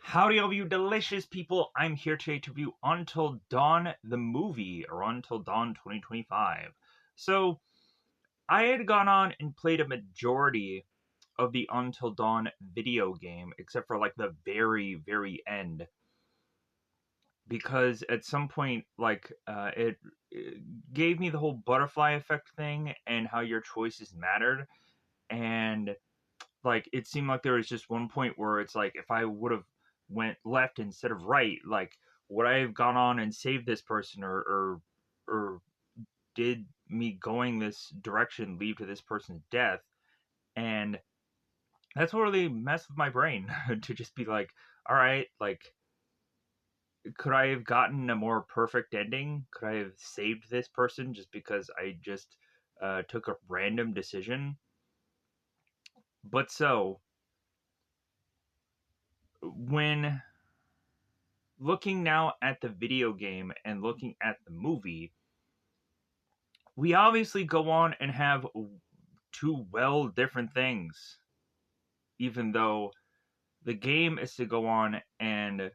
Howdy, all you delicious people. I'm here today to review Until Dawn, the movie, or Until Dawn 2025. So, I had gone on and played a majority of the Until Dawn video game, except for like the very, very end. Because at some point, it gave me the whole butterfly effect thing and how your choices mattered. And like it seemed like there was just one point where it's like if I would have went left instead of right, like would I have gone on and saved this person, or did me going this direction lead to this person's death? And that's what really messed with my brain to just be like, all right, like could I have gotten a more perfect ending? Could I have saved this person just because I just took a random decision? But so when looking now at the video game and looking at the movie, we obviously go on and have two well different things, even though the game is to go on and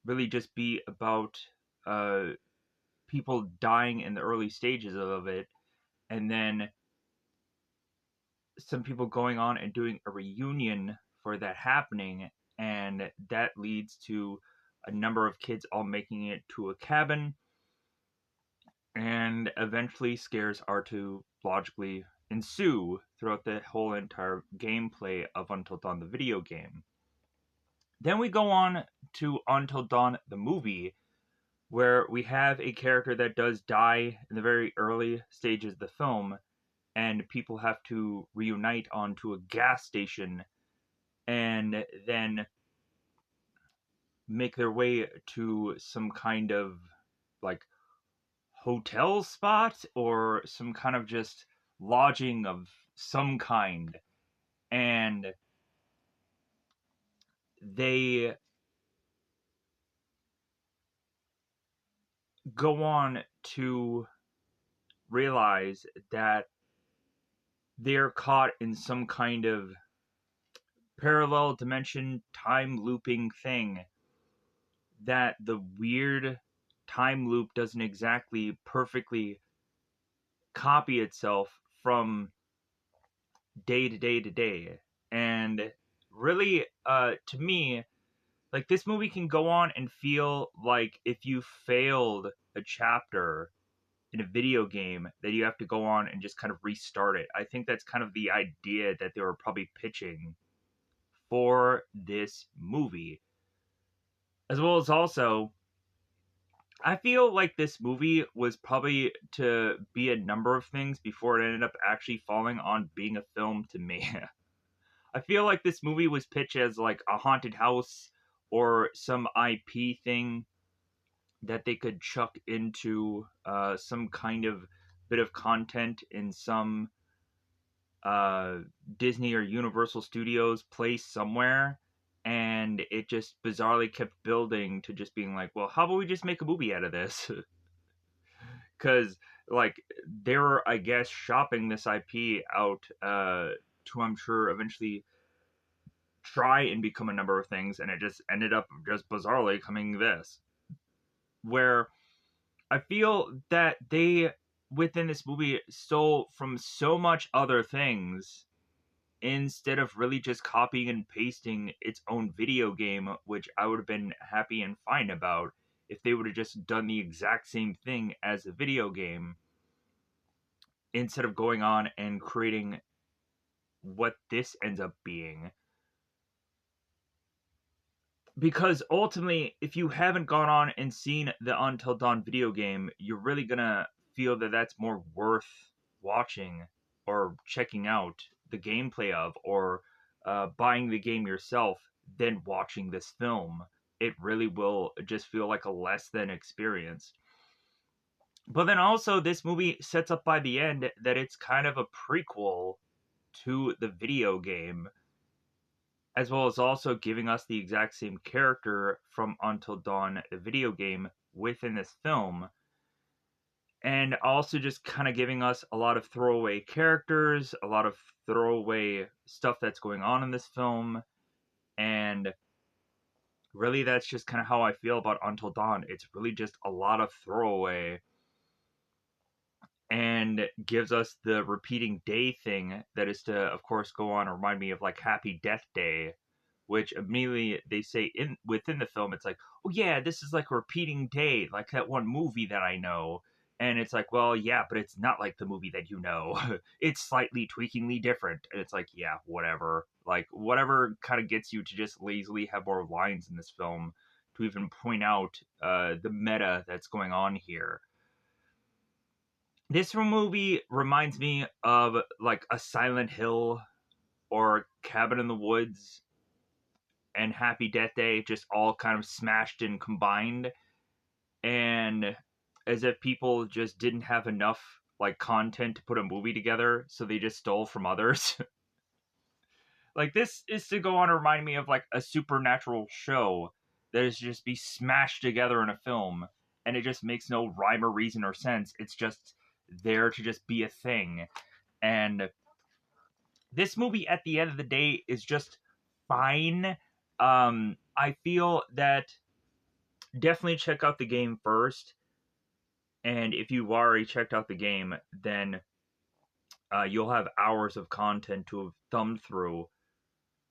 really just be about uh, people dying in the early stages of it, and then some people going on and doing a reunion for that happening, and that leads to a number of kids all making it to a cabin, and eventually scares are to logically ensue throughout the whole entire gameplay of Until Dawn the video game. Then we go on to Until Dawn the movie, where we have a character that does die in the very early stages of the film, and people have to reunite onto a gas station and then make their way to some kind of like hotel spot or some kind of just lodging of some kind, and they go on to realize that they're caught in some kind of parallel dimension time looping thing, that the weird time loop doesn't exactly perfectly copy itself from day to day to day. And really, to me, like this movie can go on and feel like if you failed a chapter in a video game, that you have to go on and just kind of restart it. I think that's kind of the idea that they were probably pitching for this movie. As well as also, I feel like this movie was probably to be a number of things before it ended up actually falling on being a film to me. I feel like this movie was pitched as like a haunted house or some IP thing that they could chuck into some kind of bit of content in some uh, Disney or Universal Studios place somewhere. And it just bizarrely kept building to just being like, well, how about we just make a movie out of this? Because, like, they were, I guess, shopping this IP out to, I'm sure, eventually try and become a number of things, and it just ended up just bizarrely coming this, where I feel that they within this movie stole from so much other things instead of really just copying and pasting its own video game, which I would have been happy and fine about if they would have just done the exact same thing as a video game instead of going on and creating what this ends up being. Because ultimately, if you haven't gone on and seen the Until Dawn video game, you're really gonna feel that that's more worth watching or checking out the gameplay of, or buying the game yourself than watching this film. It really will just feel like a less than experience. But then also, this movie sets up by the end that it's kind of a prequel to the video game, as well as also giving us the exact same character from Until Dawn, the video game, within this film. And also just kind of giving us a lot of throwaway characters, a lot of throwaway stuff that's going on in this film. And really that's just kind of how I feel about Until Dawn. It's really just a lot of throwaway and gives us the repeating day thing that is to, of course, go on and remind me of like Happy Death Day, which immediately they say in within the film, it's like, oh yeah, this is like a repeating day, like that one movie that I know. And it's like, well, yeah, but it's not like the movie that you know. It's slightly tweakingly different. And it's like, yeah, whatever. Like, whatever kind of gets you to just lazily have more lines in this film to even point out the meta that's going on here. This movie reminds me of like a Silent Hill or Cabin in the Woods and Happy Death Day, just all kind of smashed and combined, and as if people just didn't have enough like content to put a movie together, so they just stole from others. Like, this is to go on and remind me of like a supernatural show that is just be smashed together in a film, and it just makes no rhyme or reason or sense. It's just there to just be a thing. And this movie at the end of the day is just fine. I feel that definitely check out the game first, and if you've already checked out the game, then you'll have hours of content to have thumbed through,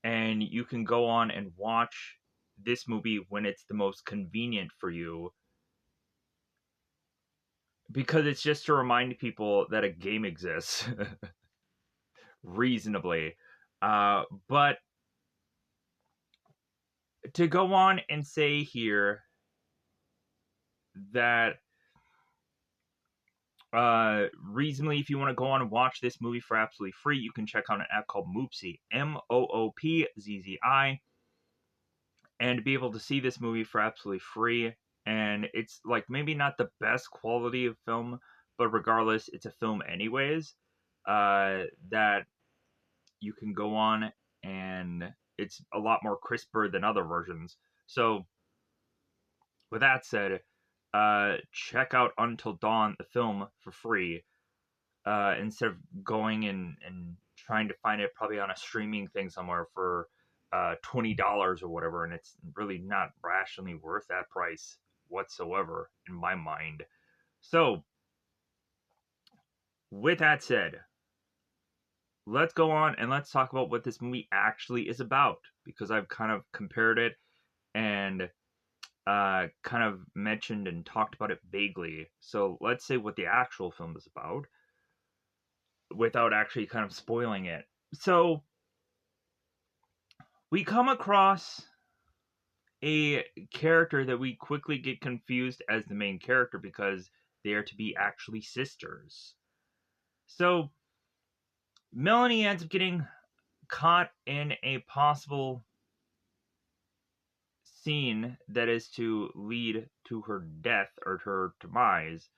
and you can go on and watch this movie when it's the most convenient for you, because it's just to remind people that a game exists reasonably. But to go on and say here that reasonably, if you want to go on and watch this movie for absolutely free, you can check out an app called Moopzy, Moopzzi, and be able to see this movie for absolutely free. And it's like maybe not the best quality of film, but regardless, it's a film anyways. That you can go on, and it's a lot more crisper than other versions. So, with that said, check out Until Dawn, the film, for free, instead of going and trying to find it probably on a streaming thing somewhere for $20 or whatever, and it's really not rationally worth that price whatsoever in my mind. So, with that said, let's go on and let's talk about what this movie actually is about, because I've kind of compared it and kind of mentioned and talked about it vaguely. So let's say what the actual film is about without actually kind of spoiling it. So we come across a character that we quickly get confused as the main character because they are to be actually sisters. So Melanie ends up getting caught in a possible scene that is to lead to her death or her demise.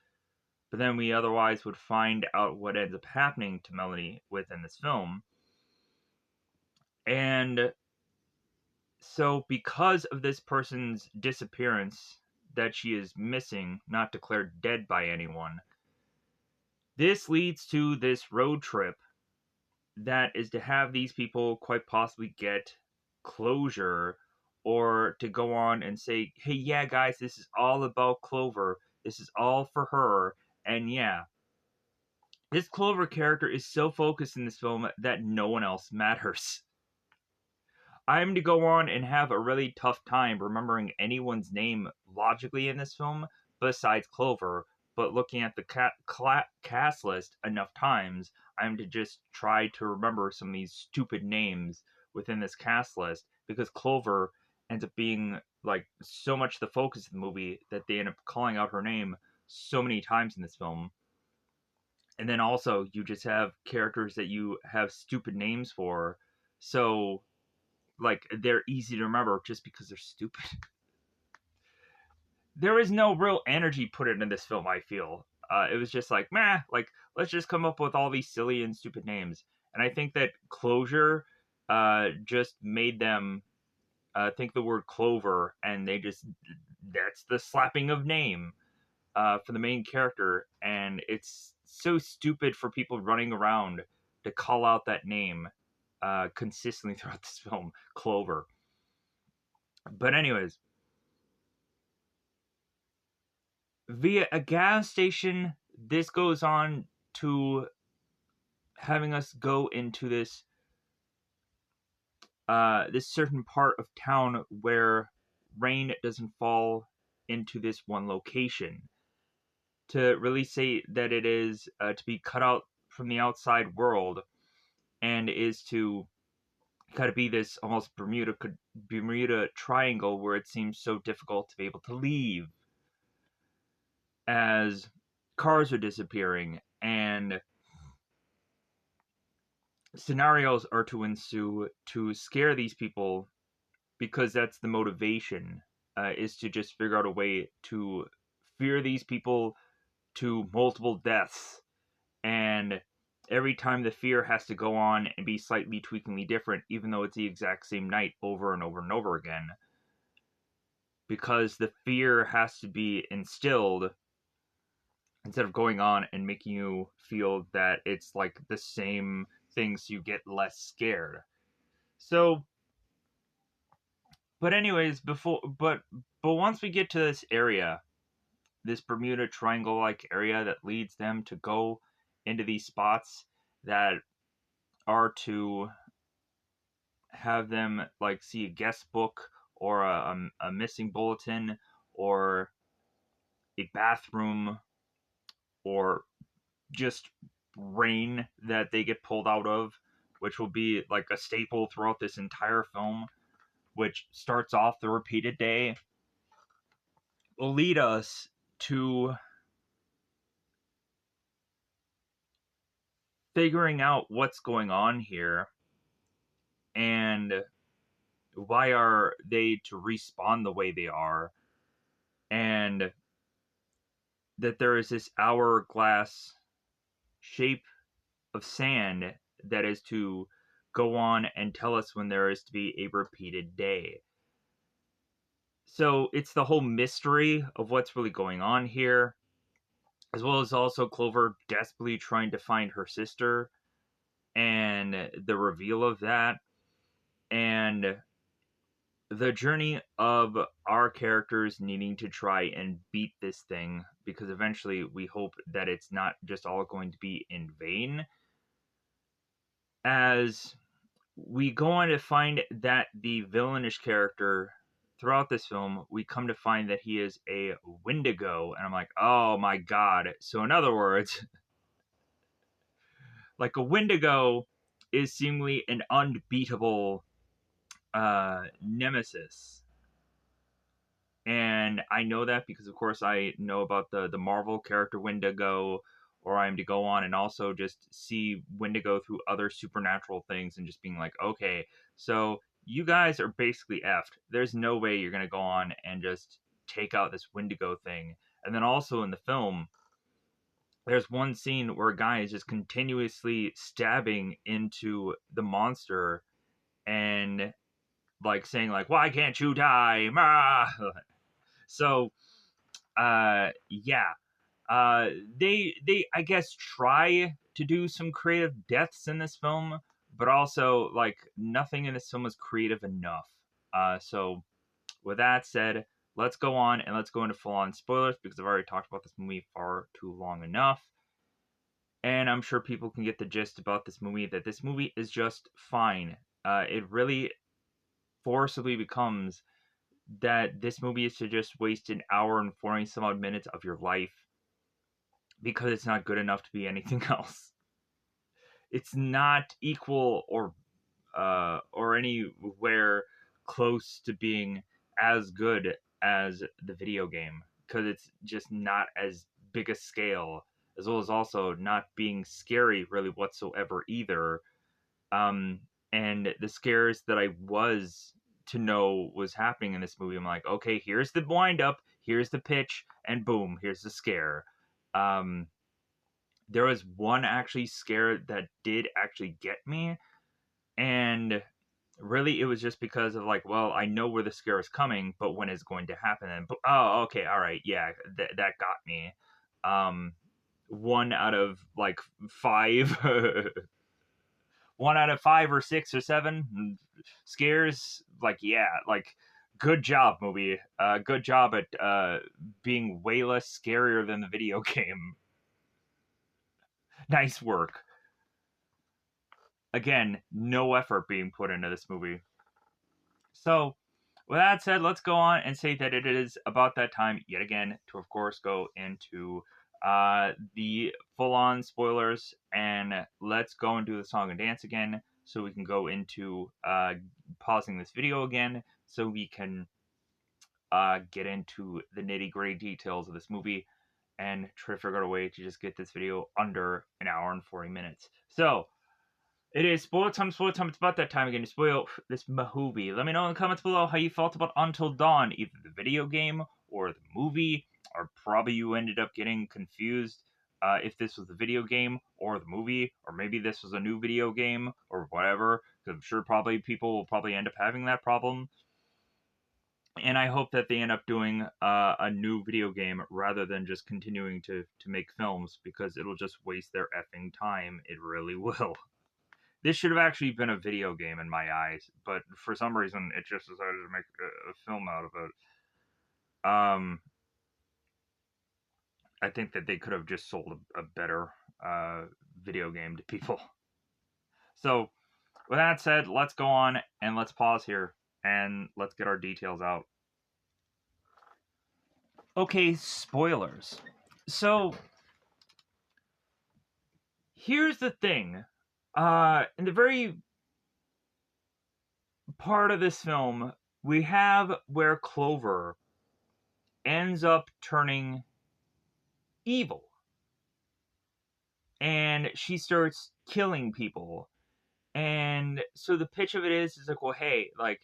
But then we otherwise would find out what ends up happening to Melanie within this film. And so, because of this person's disappearance, that she is missing, not declared dead by anyone, this leads to this road trip that is to have these people quite possibly get closure, or to go on and say, hey, yeah, guys, this is all about Clover. This is all for her. And yeah, this Clover character is so focused in this film that no one else matters. I'm to go on and have a really tough time remembering anyone's name logically in this film besides Clover, but looking at the cast list enough times, I'm to just try to remember some of these stupid names within this cast list, because Clover ends up being like so much the focus of the movie that they end up calling out her name so many times in this film. And then also you just have characters that you have stupid names for. So like they're easy to remember just because they're stupid. There is no real energy put into this film, I feel. It was just like, meh, like, let's just come up with all these silly and stupid names. And I think that Closure just made them think the word Clover, and they just, that's the slapping of name for the main character. And it's so stupid for people running around to call out that name consistently throughout this film, Clover. But anyways, via a gas station, this goes on to having us go into this certain part of town where rain doesn't fall into this one location, to really say that it is to be cut out from the outside world, and is to kind of be this almost Bermuda Triangle where it seems so difficult to be able to leave as cars are disappearing and scenarios are to ensue to scare these people, because that's the motivation, is to just figure out a way to fear these people to multiple deaths. And every time the fear has to go on and be slightly tweakingly different, even though it's the exact same night over and over and over again, because the fear has to be instilled instead of going on and making you feel that it's like the same things, so you get less scared. So, but anyways, but once we get to this area, this Bermuda Triangle like area that leads them to go into these spots that are to have them like see a guest book or a missing bulletin or a bathroom or just rain that they get pulled out of, which will be like a staple throughout this entire film, which starts off the repeated day, will lead us to figuring out what's going on here and why are they to respawn the way they are, and that there is this hourglass shape of sand that is to go on and tell us when there is to be a repeated day. So it's the whole mystery of what's really going on here, as well as also Clover desperately trying to find her sister and the reveal of that, and the journey of our characters needing to try and beat this thing, because eventually we hope that it's not just all going to be in vain, as we go on to find that the villainish character throughout this film, we come to find that he is a Wendigo, and I'm like, oh my god. So in other words, like a Wendigo is seemingly an unbeatable nemesis. And I know that because, of course, I know about the Marvel character Wendigo, or I'm to go on and also just see Wendigo through other supernatural things and just being like, okay, so you guys are basically effed. There's no way you're going to go on and just take out this Wendigo thing. And then also in the film, there's one scene where a guy is just continuously stabbing into the monster and like saying like, why can't you die? So yeah, they I guess try to do some creative deaths in this film, but also like nothing in this film is creative enough. So with that said, let's go on and let's go into full on spoilers, because I've already talked about this movie far too long enough. And I'm sure people can get the gist about this movie, that this movie is just fine. It really forcibly becomes that this movie is to just waste an hour and 40 some odd minutes of your life, because it's not good enough to be anything else. It's not equal or anywhere close to being as good as the video game, because it's just not as big a scale, as well as also not being scary really whatsoever either. Um, and the scares that I was to know was happening in this movie, I'm like, okay, here's the wind up, here's the pitch, and boom, here's the scare. Um, there was one actually scare that did actually get me, and really it was just because of like, well, I know where the scare is coming, but when it's going to happen, and oh, okay, all right, yeah, that got me. Um, one out of like five, one out of 5 or 6 or 7 scares, like, yeah, like good job, movie. Good job at being way less scarier than the video game. Nice work. Again, no effort being put into this movie. So, with that said, let's go on and say that it is about that time yet again to, of course, go into the full-on spoilers, and let's go and do the song and dance again, so we can go into pausing this video again, so we can get into the nitty-gritty details of this movie and try to figure out a way to just get this video under an hour and 40 minutes. So, it is spoiler time, spoiler time. It's about that time again to spoil this movie. Let me know in the comments below how you felt about Until Dawn, either the video game or the movie, or probably you ended up getting confused if this was the video game or the movie, or maybe this was a new video game or whatever, because I'm sure probably people will probably end up having that problem. And I hope that they end up doing a new video game rather than just continuing to make films, because it'll just waste their effing time. It really will. This should have actually been a video game in my eyes, but for some reason it just decided to make a film out of it. I think that they could have just sold a better video game to people. So, with that said, let's go on and let's pause here and let's get our details out. Okay, spoilers. So, here's the thing. In the very part of this film, we have where Clover ends up turning evil. And she starts killing people. And so the pitch of it is like, well, hey, like,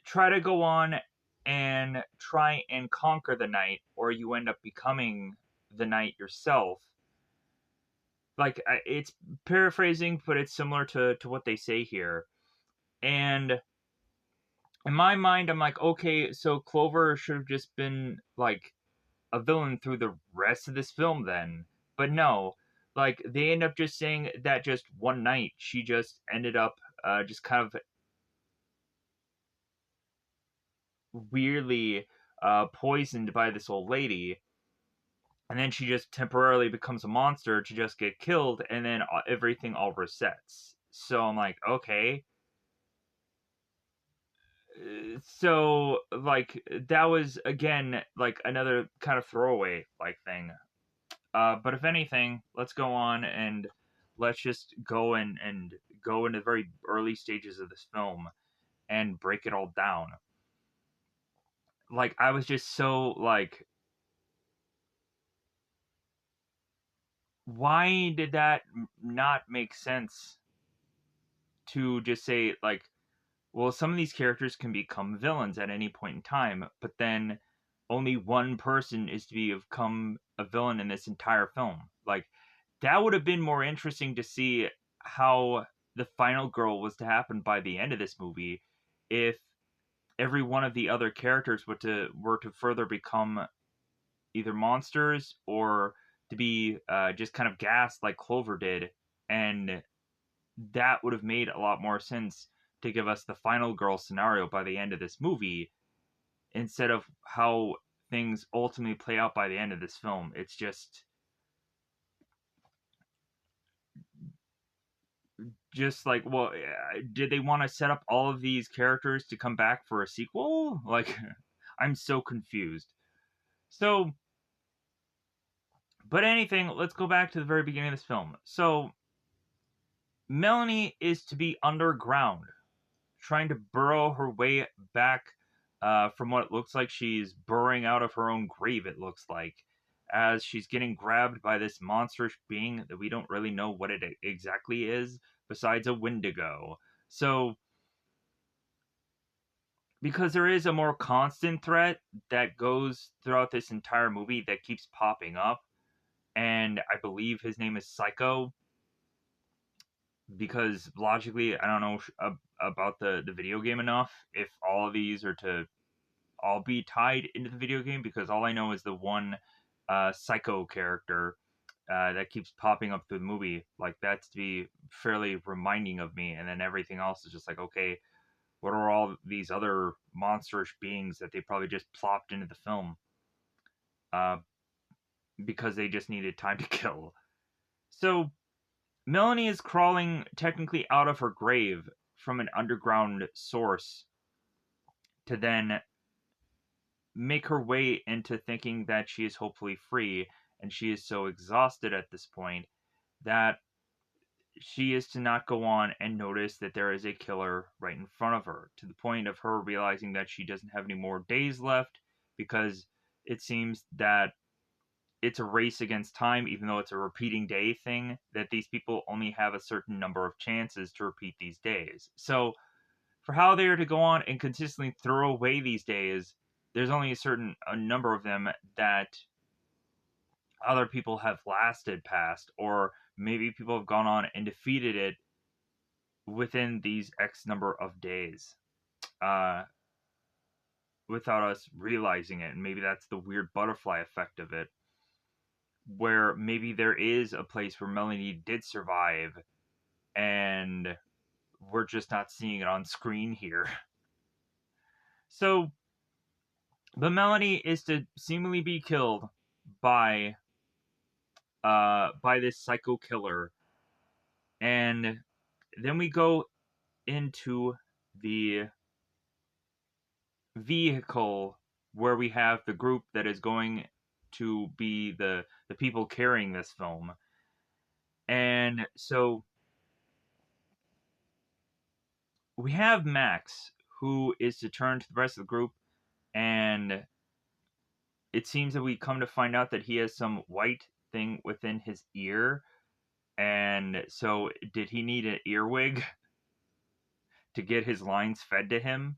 try to go on and try and conquer the night, or you end up becoming the night yourself. Like, it's paraphrasing, but it's similar to what they say here. And in my mind, I'm like, okay, so Clover should have just been, like, a villain through the rest of this film then. But no, like, they end up just saying that just one night she just ended up just kind of weirdly poisoned by this old lady, and then she just temporarily becomes a monster to just get killed, and then everything all resets. So I'm like, okay. So, like, that was, again, like, another kind of throwaway, like, thing. But if anything, let's go on and let's just go and go into the very early stages of this film and break it all down. Like, I was just so, like, why did that not make sense to just say, like, well, some of these characters can become villains at any point in time, but then only one person is to become a villain in this entire film. Like, that would have been more interesting to see how the final girl was to happen by the end of this movie if every one of the other characters were to further become either monsters or to be just kind of gassed like Clover did, and that would have made a lot more sense to give us the final girl scenario by the end of this movie instead of how things ultimately play out by the end of this film. It's just like, well, did they want to set up all of these characters to come back for a sequel? Like, I'm so confused. So, but anything, let's go back to the very beginning of this film. So, Melanie is to be underground, trying to burrow her way back from what it looks like she's burrowing out of her own grave, it looks like, as she's getting grabbed by this monstrous being that we don't really know what it exactly is, besides a Wendigo. So, because there is a more constant threat that goes throughout this entire movie that keeps popping up, and I believe his name is Psycho, because logically, I don't know about the video game enough if all of these are to all be tied into the video game, because all I know is the one Psycho character that keeps popping up through the movie. Like, that's to be fairly reminding of me, and then everything else is just like, okay, What are all these other monstrous beings that they probably just plopped into the film uh, because they just needed time to kill? So Melanie is crawling technically out of her grave from an underground source to then make her way into thinking that she is hopefully free, and she is so exhausted at this point that she is to not go on and notice that there is a killer right in front of her, to the point of her realizing that she doesn't have any more days left, because it seems that it's a race against time, even though it's a repeating day thing, that these people only have a certain number of chances to repeat these days. So for how they are to go on and consistently throw away these days, there's only a number of them that other people have lasted past, or maybe people have gone on and defeated it within these X number of days, uh, without us realizing it. And maybe that's the weird butterfly effect of it, where maybe there is a place where Melanie did survive, and we're just not seeing it on screen here. So, but Melanie is to seemingly be killed by by this psycho killer, and then we go into the vehicle where we have the group that is going to be the people carrying this film. And so we have Max, who is to turn to the rest of the group, and it seems that we come to find out that he has some white thing within his ear. And so did he need an earwig to get his lines fed to him?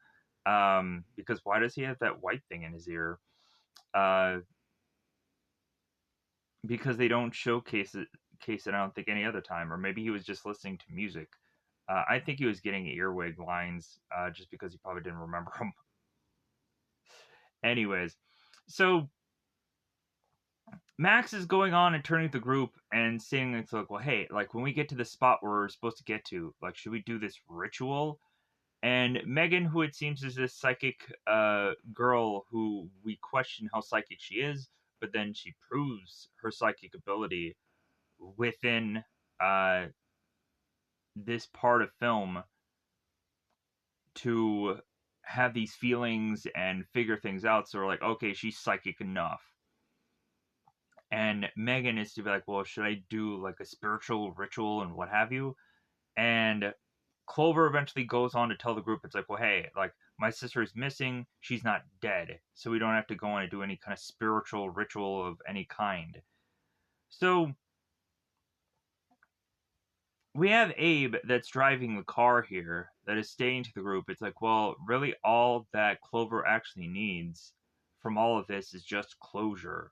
Because why does he have that white thing in his ear? Uh, because they don't case it, I don't think, any other time, or maybe he was just listening to music. I think he was getting earwig lines just because he probably didn't remember them. Anyways, so Max is going on and turning to the group and saying, it's like, well, hey, like when we get to the spot where we're supposed to get to, like, should we do this ritual? And Megan, who it seems is this psychic girl who we question how psychic she is, but then she proves her psychic ability within uh, this part of film to have these feelings and figure things out. So we're like, okay, she's psychic enough. And Megan is to be like, well, should I do like a spiritual ritual and what have you? And Clover eventually goes on to tell the group, it's like, well, hey, like my sister is missing. She's not dead. So we don't have to go on and do any kind of spiritual ritual of any kind. So we have Abe that's driving the car here that is staying to the group. It's like, well, really, all that Clover actually needs from all of this is just closure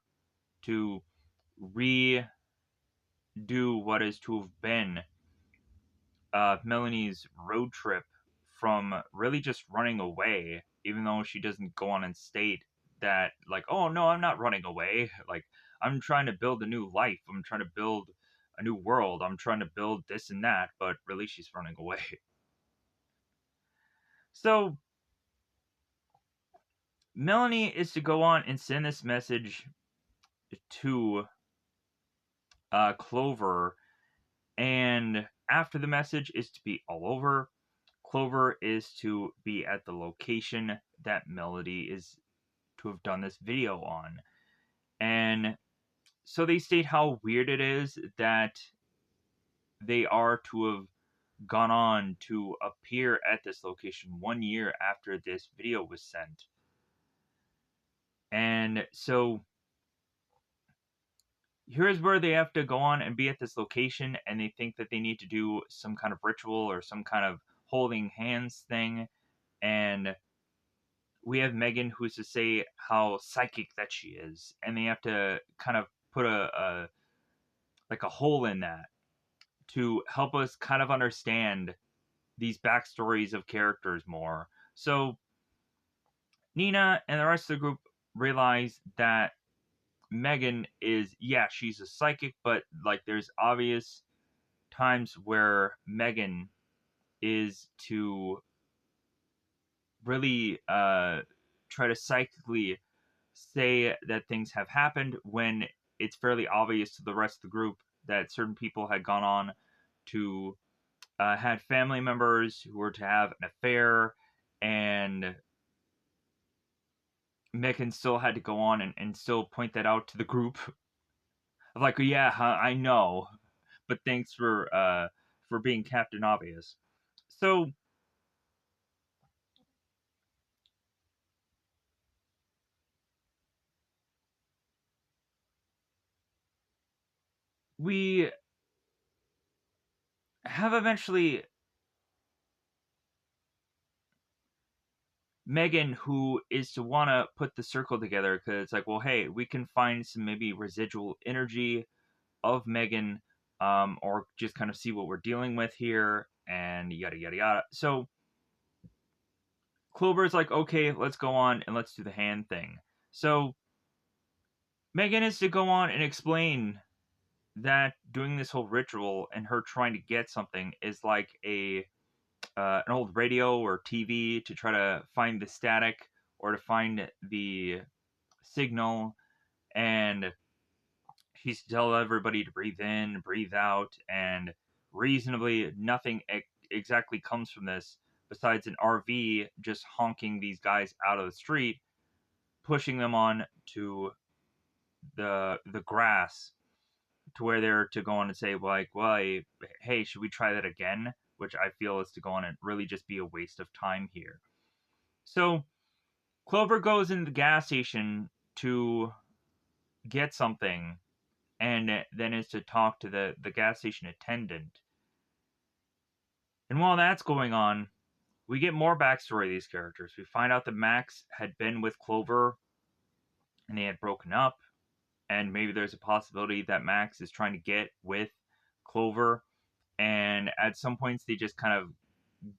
to redo what is to have been Melanie's road trip from really just running away, even though she doesn't go on and state that, like, oh no, I'm not running away. Like, I'm trying to build a new life. I'm trying to build a new world. I'm trying to build this and that, but really she's running away. So Melanie is to go on and send this message to Clover, and after the message is to be all over, Clover is to be at the location that Melody is to have done this video on. And so they state how weird it is that they are to have gone on to appear at this location 1 year after this video was sent. And so here's where they have to go on and be at this location, and they think that they need to do some kind of ritual or some kind of holding hands thing. And we have Megan who's to say how psychic that she is, and they have to kind of put a like a hole in that to help us kind of understand these backstories of characters more. So Nina and the rest of the group realize that Megan is, yeah, she's a psychic, but like there's obvious times where Megan is to really try to psychically say that things have happened when it's fairly obvious to the rest of the group that certain people had gone on to had family members who were to have an affair, and Megan still had to go on and still point that out to the group of like, yeah, I know, but thanks for being Captain Obvious. So we have eventually Megan, who is to want to put the circle together because it's like, well, hey, we can find some maybe residual energy of Megan, or just kind of see what we're dealing with here, and yada yada yada. So Clover's like, okay, let's go on and let's do the hand thing. So Megan is to go on and explain that doing this whole ritual and her trying to get something is like a an old radio or TV to try to find the static or to find the signal, and he's to tell everybody to breathe in, breathe out, and reasonably nothing exactly comes from this besides an RV just honking these guys out of the street, pushing them on to the grass to where they're to go on and say like, well, hey, should we try that again? Which I feel is to go on and really just be a waste of time here. So Clover goes into the gas station to get something, and then is to talk to the gas station attendant. And while that's going on, we get more backstory of these characters. We find out that Max had been with Clover and they had broken up, and maybe there's a possibility that Max is trying to get with Clover. And at some points, they just kind of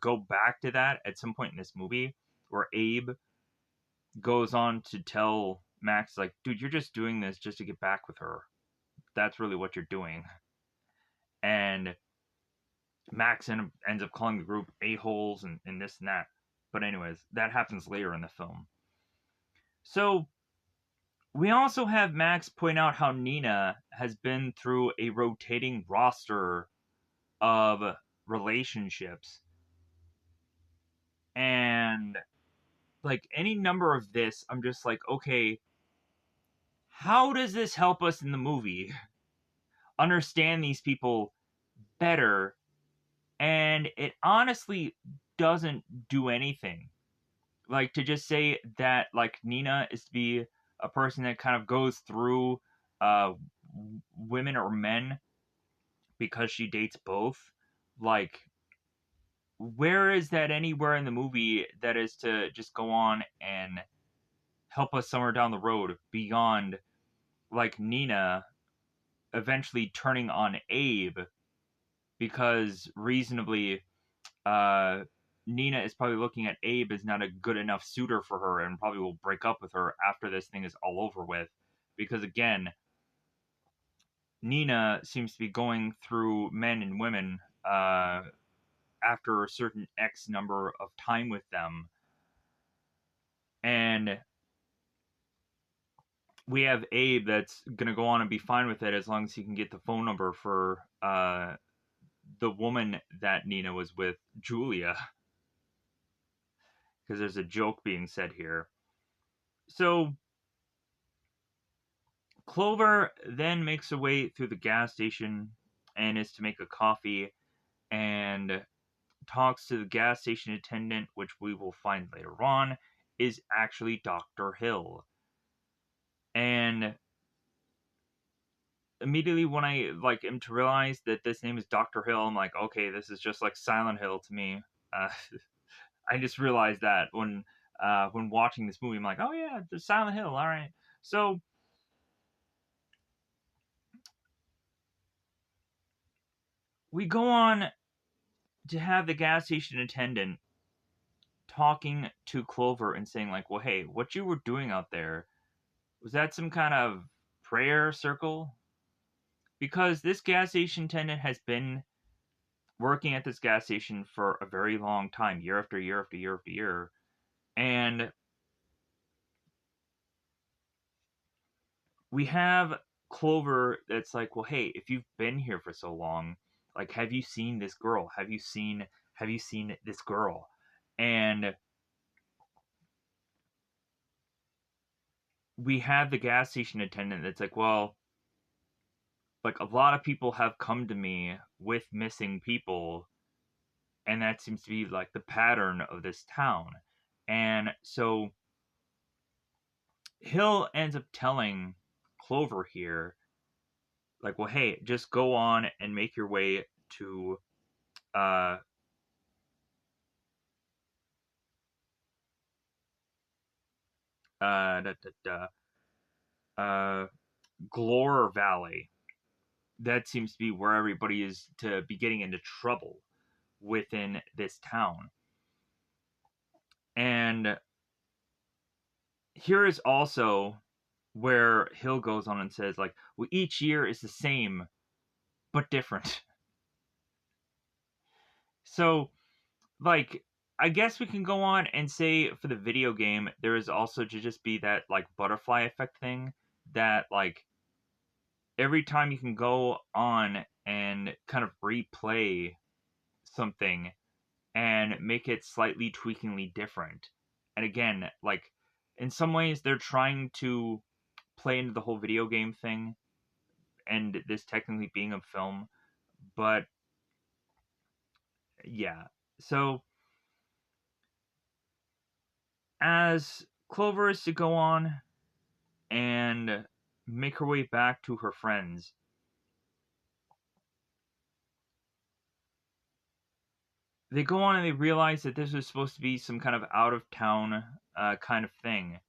go back to that at some point in this movie where Abe goes on to tell Max, like, dude, you're just doing this just to get back with her. That's really what you're doing. And Max ends up calling the group a-holes and this and that. But anyways, that happens later in the film. So we also have Max point out how Nina has been through a rotating roster of relationships. And like any number of this, I'm just like, okay, how does this help us in the movie understand these people better? And it honestly doesn't do anything. Like to just say that like Nina is to be a person that kind of goes through uh women or men because she dates both. Like where is that anywhere in the movie that is to just go on and help us somewhere down the road beyond like Nina eventually turning on Abe because reasonably uh Nina is probably looking at Abe as not a good enough suitor for her and probably will break up with her after this thing is all over with. Because again, Nina seems to be going through men and women after a certain X number of time with them. And we have Abe that's going to go on and be fine with it as long as he can get the phone number for the woman that Nina was with, Julia. Because there's a joke being said here. So Clover then makes her way through the gas station and is to make a coffee and talks to the gas station attendant, which we will find later on is actually Dr. Hill. And immediately when I like am to realize that this name is Dr. Hill, I'm like, okay, this is just like Silent Hill to me. I just realized that when watching this movie, I'm like, oh yeah, the Silent Hill. All right, so we go on to have the gas station attendant talking to Clover and saying like, well, hey, what you were doing out there, was that some kind of prayer circle? Because this gas station attendant has been working at this gas station for a very long time, year after year after year after year. And we have Clover that's like, well, hey, if you've been here for so long, like, have you seen this girl? Have you seen this girl? And we have the gas station attendant that's like, well, like, a lot of people have come to me with missing people, and that seems to be like the pattern of this town. And so Hill ends up telling Clover here, like, well, hey, just go on and make your way to uh da, da, da, uh Glore Valley. That seems to be where everybody is to be getting into trouble within this town. And here is also where Hill goes on and says, like, well, each year is the same but different. So, like, I guess we can go on and say for the video game, there is also to just be that, like, butterfly effect thing that, like, every time you can go on and kind of replay something and make it slightly tweakingly different. And again, like, in some ways, they're trying to play into the whole video game thing and this technically being a film, but yeah. So as Clover is to go on and make her way back to her friends, they go on and they realize that this was supposed to be some kind of out of town kind of thing.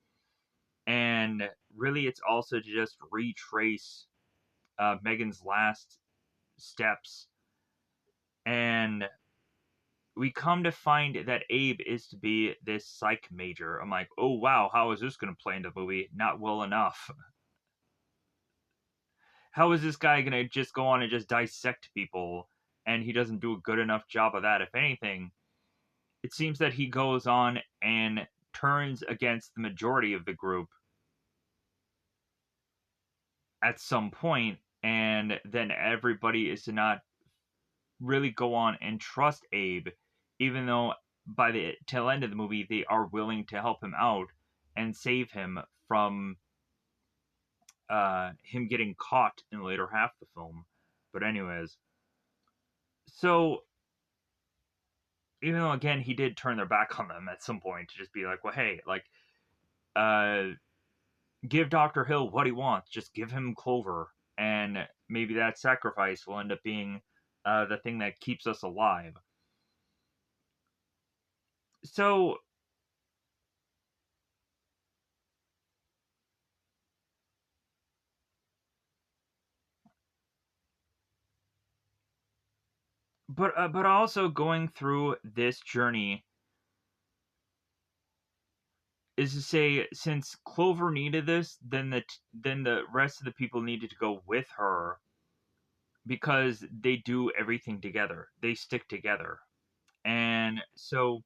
And really, it's also to just retrace Megan's last steps. And we come to find that Abe is to be this psych major. I'm like, oh wow, how is this going to play into the movie? Not well enough. How is this guy going to just go on and just dissect people? And he doesn't do a good enough job of that. If anything, it seems that he goes on and turns against the majority of the group at some point, and then everybody is to not really go on and trust Abe, even though by the tail end of the movie they are willing to help him out and save him from him getting caught in the later half of the film. But anyways, so even though again he did turn their back on them at some point to just be like, well, hey, like, uh, give Dr. Hill what he wants, just give him Clover, and maybe that sacrifice will end up being the thing that keeps us alive. So but also going through this journey is to say, since Clover needed this, then the rest of the people needed to go with her because they do everything together. They stick together, and so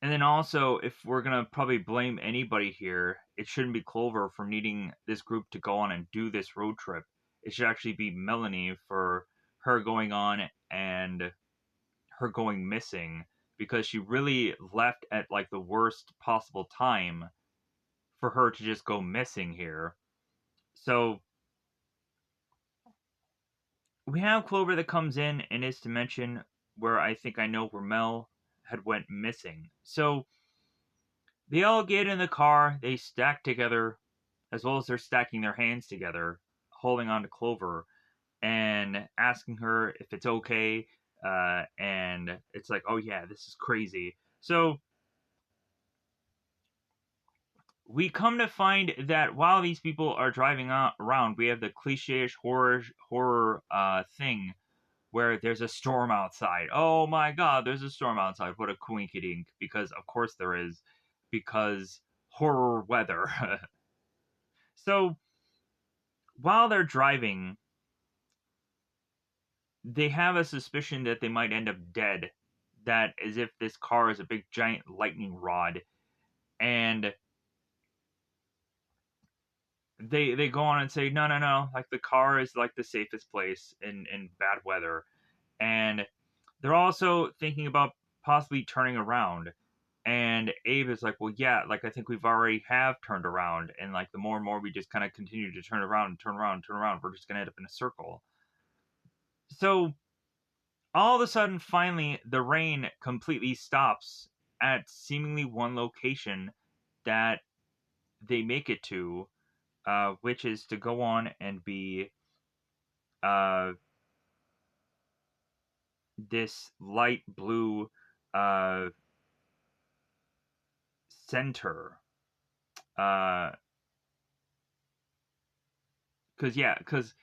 and then also, if we're gonna probably blame anybody here, it shouldn't be Clover for needing this group to go on and do this road trip. It should actually be Melanie for her going on and her going missing, because she really left at like the worst possible time for her to just go missing here. So we have Clover that comes in and is to mention where I think I know where Mel had went missing. So they all get in the car, they stack together, as well as they're stacking their hands together, holding on to Clover and asking her if it's okay. And it's like, oh yeah, this is crazy. So we come to find that while these people are driving around, we have the cliche-ish horror thing where there's a storm outside. Oh my god, there's a storm outside. What a coinkydink, because of course there is, because horror weather. So while they're driving, they have a suspicion that they might end up dead. That as if this car is a big giant lightning rod, and they go on and say no, no, no, like the car is like the safest place in bad weather, and they're also thinking about possibly turning around. And Abe is like, well, yeah, like I think we've already have turned around, and like the more and more we just kind of continue to turn around and turn around and turn around, we're just gonna end up in a circle. So all of a sudden, finally, the rain completely stops at seemingly one location that they make it to, which is to go on and be uh, this light blue uh, center. Because yeah, because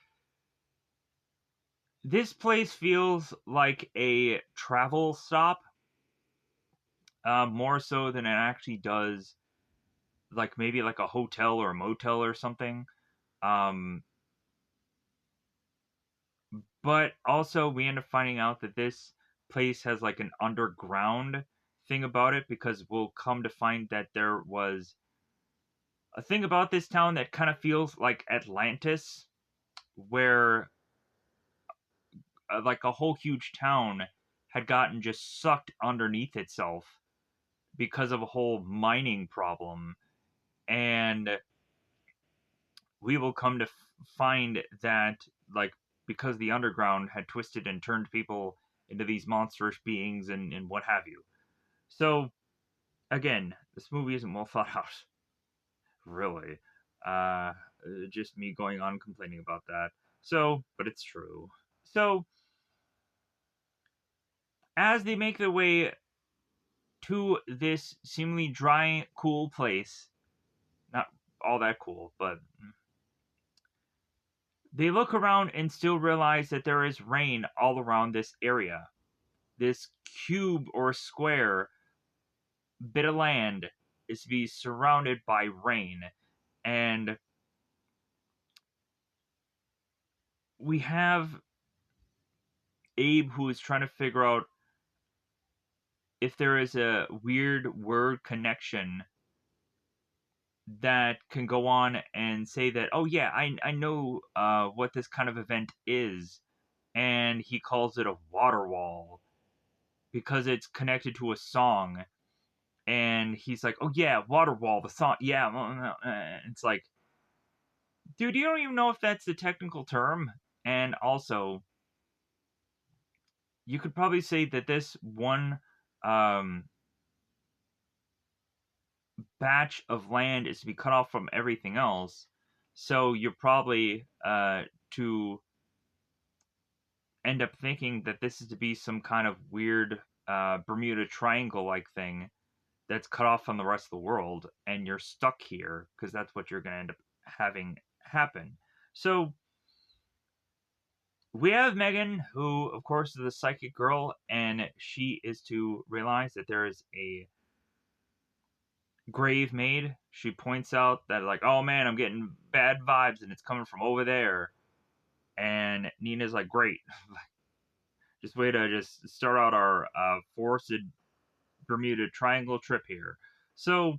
this place feels like a travel stop, more so than it actually does, like maybe like a hotel or a motel or something. Um, but also, we end up finding out that this place has like an underground thing about it, because we'll come to find that there was a thing about this town that kind of feels like Atlantis, where like a whole huge town had gotten just sucked underneath itself because of a whole mining problem. And we will come to find that, like, because the underground had twisted and turned people into these monstrous beings and what have you. So, again, this movie isn't well thought out, really. Uh, just me going on complaining about that. So, but it's true. So, as they make their way to this seemingly dry, cool place, not all that cool, but they look around and still realize that there is rain all around this area. This cube or square bit of land is to be surrounded by rain. And we have Abe, who is trying to figure out if there is a weird word connection that can go on and say that, oh yeah, I know what this kind of event is, and he calls it a water wall because it's connected to a song. And he's like, oh yeah, water wall, the song, yeah. It's like, dude, you don't even know if that's the technical term. And also, you could probably say that this one um, batch of land is to be cut off from everything else. So you're probably to end up thinking that this is to be some kind of weird Bermuda Triangle like thing that's cut off from the rest of the world, and you're stuck here because that's what you're going to end up having happen. So we have Megan, who, of course, is the psychic girl, and she is to realize that there is a grave made. She points out that, like, oh man, I'm getting bad vibes, and it's coming from over there. And Nina's like, great, just way to just start out our forced Bermuda Triangle trip here. So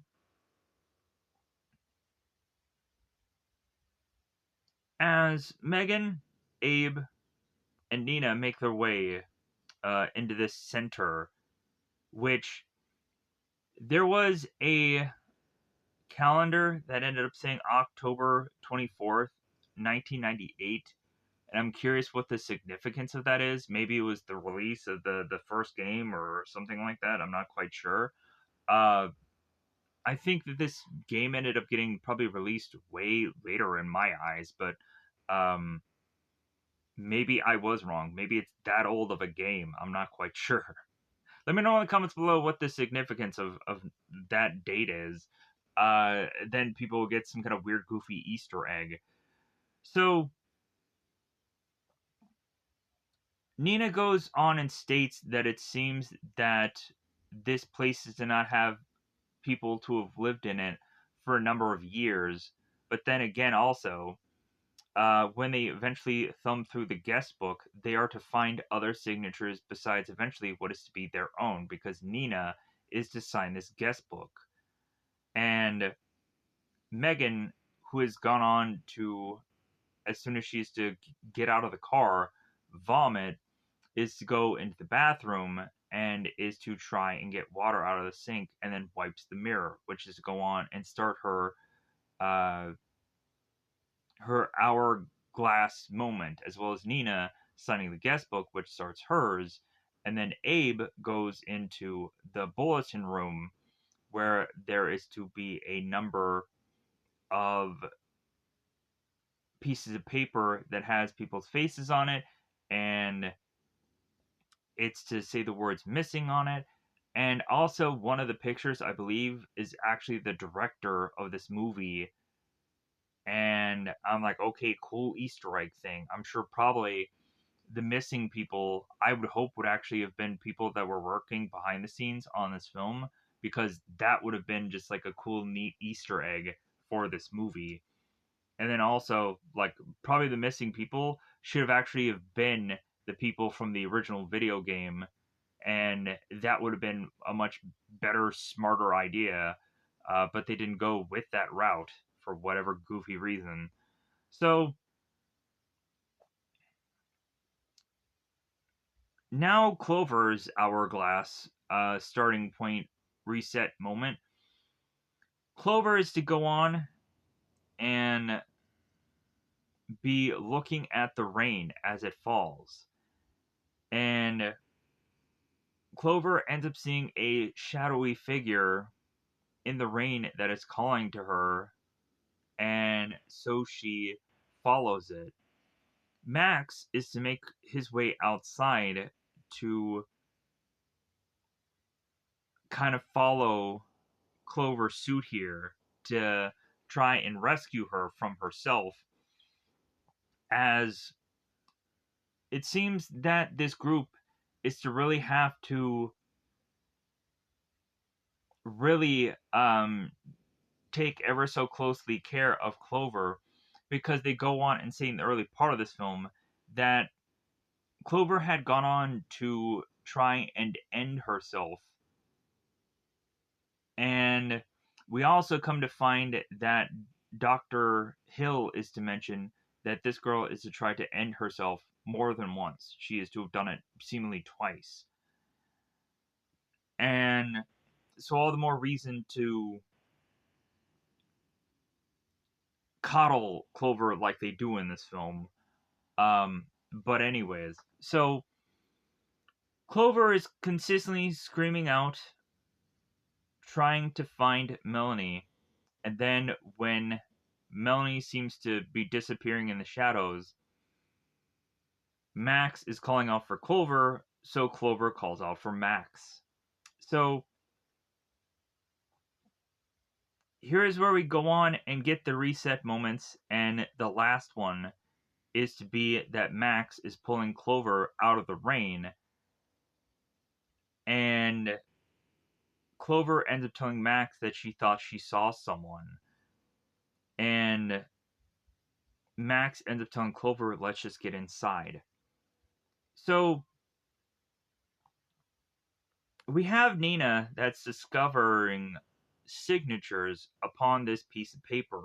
as Megan, Abe, and Nina make their way into this center, which there was a calendar that ended up saying October 24th, 1998. And I'm curious what the significance of that is. Maybe it was the release of the first game or something like that. I'm not quite sure. Uh, I think that this game ended up getting probably released way later in my eyes, but um, maybe I was wrong. Maybe it's that old of a game. I'm not quite sure. Let me know in the comments below what the significance of that date is. Then people will get some kind of weird, goofy Easter egg. So Nina goes on and states that it seems that this place does not have people to have lived in it for a number of years. But then again, also, when they eventually thumb through the guest book, they are to find other signatures besides eventually what is to be their own, because Nina is to sign this guest book. And Megan, who has gone on to, as soon as she's to get out of the car, vomit, is to go into the bathroom and is to try and get water out of the sink, and then wipes the mirror, which is to go on and start uh, her hourglass moment, as well as Nina signing the guest book, which starts hers. And then Abe goes into the bulletin room where there is to be a number of pieces of paper that has people's faces on it, and it's to say the words missing on it. And also, one of the pictures, I believe, is actually the director of this movie. And I'm like, okay, cool Easter egg thing. I'm sure probably the missing people, I would hope, would actually have been people that were working behind the scenes on this film, because that would have been just like a cool, neat Easter egg for this movie. And then also, like, probably the missing people should have actually have been the people from the original video game, and that would have been a much better, smarter idea. But they didn't go with that route for whatever goofy reason. So now Clover's hourglass starting point reset moment. Clover is to go on and be looking at the rain as it falls. And Clover ends up seeing a shadowy figure in the rain that is calling to her, and so she follows it. Max is to make his way outside to kind of follow Clover's suit here to try and rescue her from herself, as it seems that this group is to really have to really take ever so closely care of Clover, because they go on and say in the early part of this film that Clover had gone on to try and end herself. And we also come to find that Dr. Hill is to mention that this girl is to try to end herself more than once. She is to have done it seemingly twice. And so, all the more reason to coddle Clover like they do in this film. But, anyways, so Clover is consistently screaming out, trying to find Melanie. And then, when Melanie seems to be disappearing in the shadows, Max is calling out for Clover, so Clover calls out for Max. So here is where we go on and get the reset moments, and the last one is to be that Max is pulling Clover out of the rain, and Clover ends up telling Max that she thought she saw someone, and Max ends up telling Clover, let's just get inside. So we have Nina that's discovering signatures upon this piece of paper.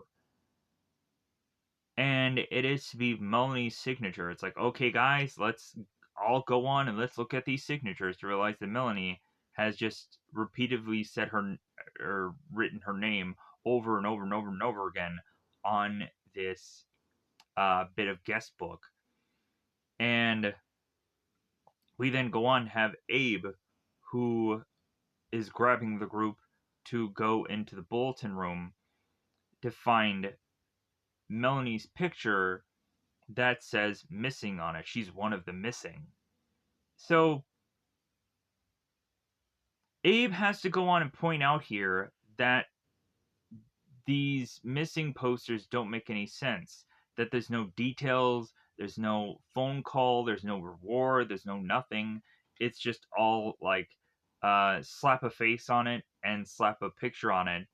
And it is to be Melanie's signature. It's like, okay, guys, let's all go on and let's look at these signatures to realize that Melanie has just repeatedly said her or written her name over and over and over and over again on this bit of guest book. And we then go on to have Abe, who is grabbing the group to go into the bulletin room to find Melanie's picture that says missing on it. She's one of the missing. So Abe has to go on and point out here that these missing posters don't make any sense. That there's no details, there's no phone call, there's no reward, there's no nothing. It's just all like slap a face on it and slap a picture on it.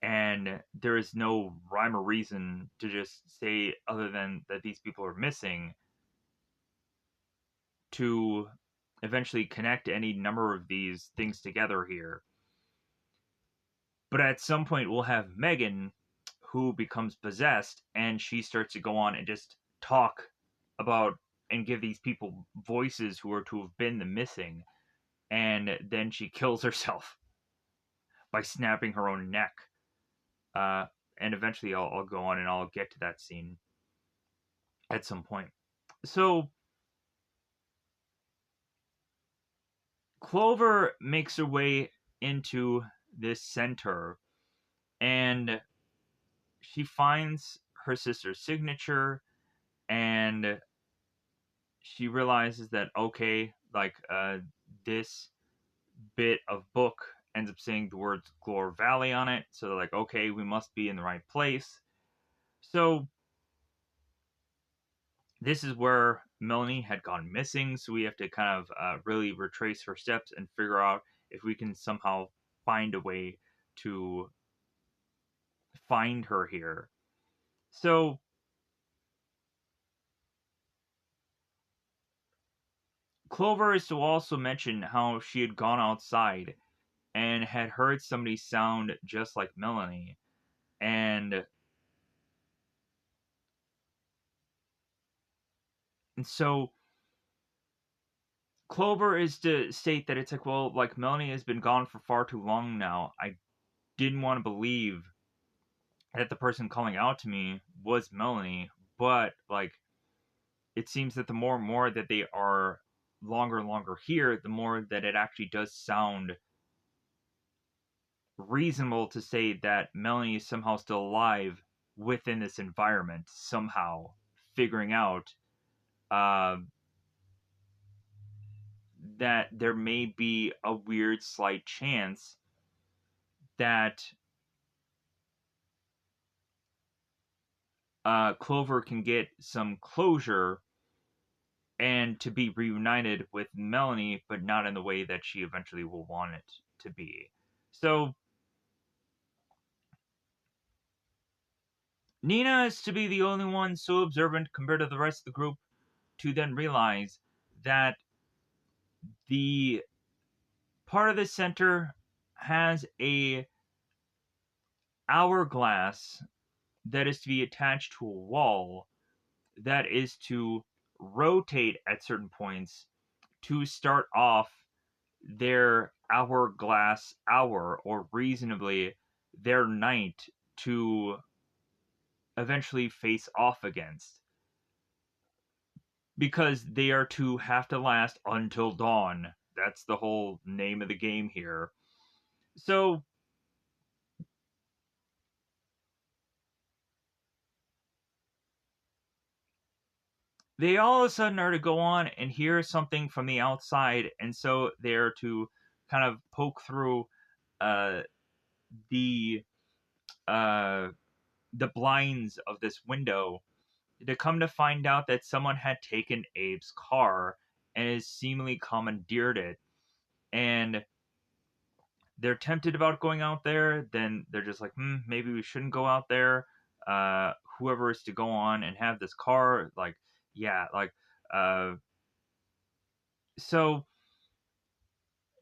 and there is no rhyme or reason to just say other than that these people are missing to eventually connect any number of these things together here. But at some point, we'll have Megan, who becomes possessed, and she starts to go on and just talk about and give these people voices who are to have been the missing. And then she kills herself by snapping her own neck. Uh, and eventually, I'll go on and I'll get to that scene at some point. So, Clover makes her way into this center, and she finds her sister's signature, and she realizes that, okay, like, this bit of book ends up saying the words Glore Valley on it, so they're like, okay, we must be in the right place. So this is where Melanie had gone missing, so we have to kind of really retrace her steps and figure out if we can somehow find a way to find her here. So Clover is to also mention how she had gone outside and had heard somebody sound just like Melanie. And so Clover is to state that it's like, well, like Melanie has been gone for far too long now. I didn't want to believe that the person calling out to me was Melanie, but like it seems that the more and more that they are longer and longer here, the more that it actually does sound reasonable to say that Melanie is somehow still alive within this environment, somehow figuring out uh, that there may be a weird slight chance that Clover can get some closure and to be reunited with Melanie, but not in the way that she eventually will want it to be. So Nina is to be the only one so observant compared to the rest of the group to then realize that the part of the center has a hourglass that is to be attached to a wall that is to rotate at certain points to start off their hourglass hour or reasonably their night to eventually face off against because they are to have to last until dawn. That's the whole name of the game here. So they all of a sudden are to go on and hear something from the outside, and so they're to kind of poke through uh, the uh, the blinds of this window to come to find out that someone had taken Abe's car and has seemingly commandeered it. And they're tempted about going out there. Then they're just like, maybe we shouldn't go out there. Whoever is to go on and have this car, like, yeah, like, uh, so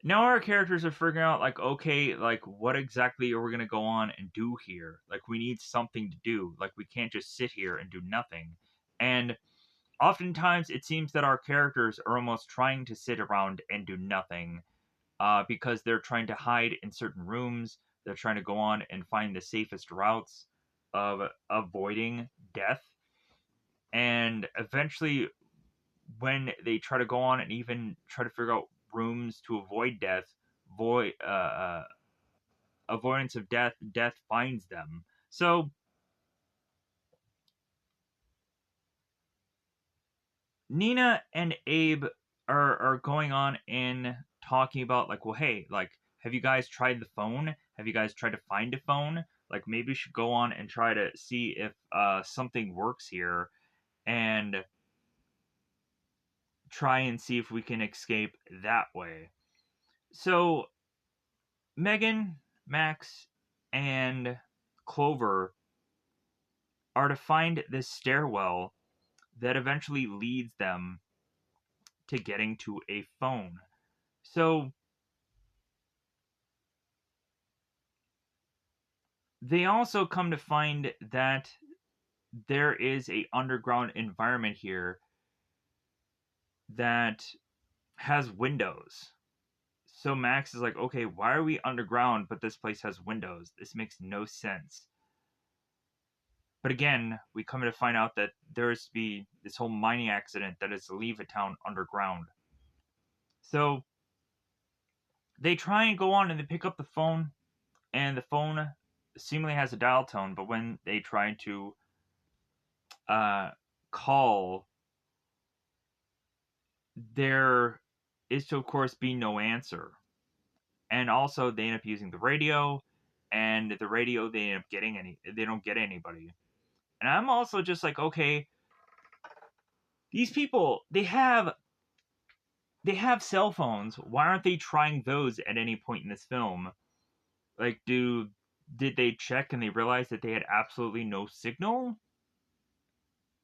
now our characters are figuring out, like, okay, like, what exactly are we going to go on and do here? Like, we need something to do. Like, we can't just sit here and do nothing. And oftentimes it seems that our characters are almost trying to sit around and do nothing because they're trying to hide in certain rooms. They're trying to go on and find the safest routes of avoiding death. And eventually, when they try to go on and even try to figure out rooms to avoid death, void avoidance of death, death finds them. So Nina and Abe are going on and talking about, like, well, hey, like, have you guys tried the phone? Have you guys tried to find a phone? Like, maybe we should go on and try to see if something works here and try and see if we can escape that way. So Megan, Max, and Clover are to find this stairwell that eventually leads them to getting to a phone. So they also come to find that there is a underground environment here that has windows. So Max is like, okay, why are we underground but this place has windows? This makes no sense. But again, we come to find out that there is to be this whole mining accident that is to leave a town underground. So they try and go on and they pick up the phone, and the phone seemingly has a dial tone, but when they try to uh, call, there is to, of course, be no answer. And also, they end up using the radio, and the radio they end up getting they don't get anybody. And I'm also just like, okay, these people they have cell phones. Why aren't they trying those at any point in this film? Like, did they check and they realize that they had absolutely no signal?